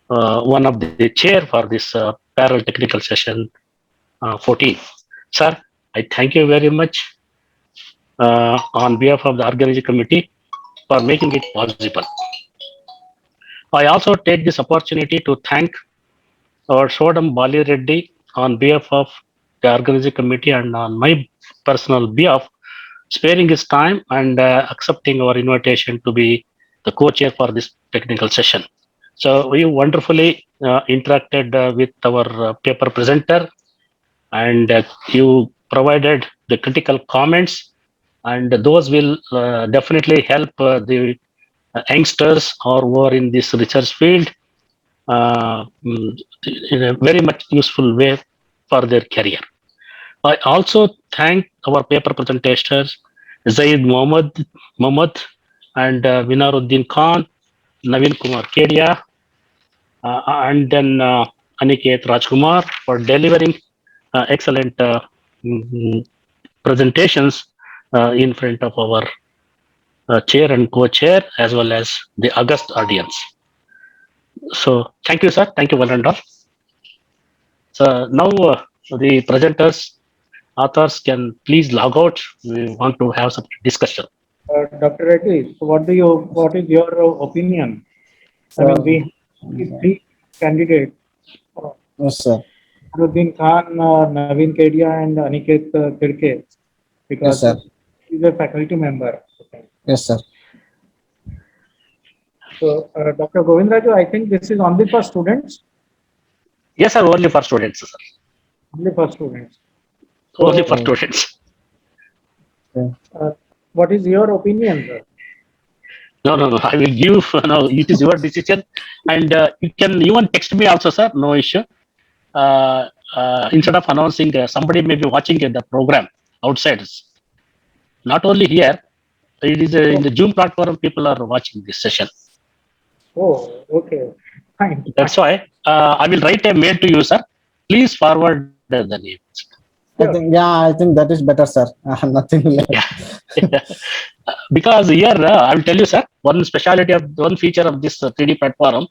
one of the chair for this parallel technical session 14. Sir, I thank you very much on behalf of the organizing committee for making it possible. I also take this opportunity to thank our Sodam Bali Reddy on behalf of the organizing committee and on my personal behalf, sparing his time and accepting our invitation to be the co-chair for this technical session. So we wonderfully interacted with our paper presenter, and you provided the critical comments, and those will definitely help the youngsters or who are in this research field in a very much useful way for their career. I also thank our paper presentators, Zaid Mohammed and Minaruddin Khan, Naveen Kumar Kedia, and then Aniket Rajkumar for delivering excellent presentations in front of our chair and co-chair as well as the august audience. So thank you, sir. Thank you, one and all. So now the presenters, authors can please log out. We want to have some discussion. Dr. Reddy, so what is your opinion? I mean, we have three candidates. Yes, sir. Minaruddin Khan, Naveen Kedia, and Aniket Tirke, because Yes, sir. he's a faculty member. Yes, sir. So, Dr. Govindraju, I think this is only for students. Yes, sir. Only for students, sir. Only for students. Only for students. What is your opinion, sir? No. I will give. No, it is your decision, and you can even text me also, sir. No issue. Instead of announcing, somebody may be watching the program outside. Not only here, it is in the Zoom platform. People are watching this session. Oh, okay. Fine. That's why I will write a mail to you, sir. Please forward the names. I think that is better, sir. Nothing left. Because here I will tell you, sir, one feature of this 3D platform,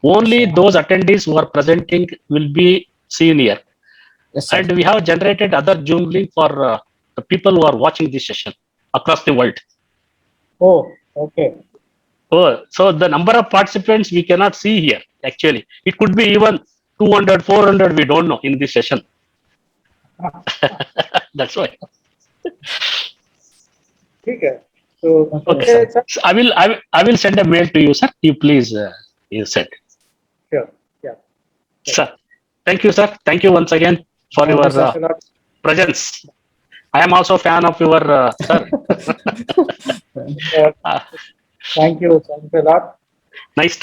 only those attendees who are presenting will be seen here. Yes, sir. And we have generated other Zoom link for the people who are watching this session across the world. Oh, okay. Oh, so the number of participants we cannot see here. Actually, it could be even 200, 400. We don't know in this session. That's why. Okay. So, Okay, sir. So I will send a mail to you, sir. You please you send. Sure. Yeah. Sir, thank you, sir. Thank you once again for Thank your you, sir. presence. I am also a fan of your sir. Thank you. Thanks a lot. Nice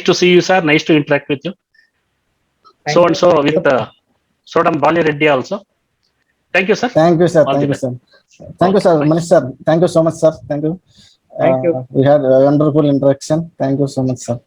to see you, sir. Nice to interact with you. Thank So you. and so Thank with Sodam Bali Reddy also. Thank you, sir. Thank you, sir. All Thank the you, best. sir. Thank you, sir. Manish, sir. Thank you so much, sir. Thank you. Thank you. We had a wonderful interaction. Thank you so much, sir.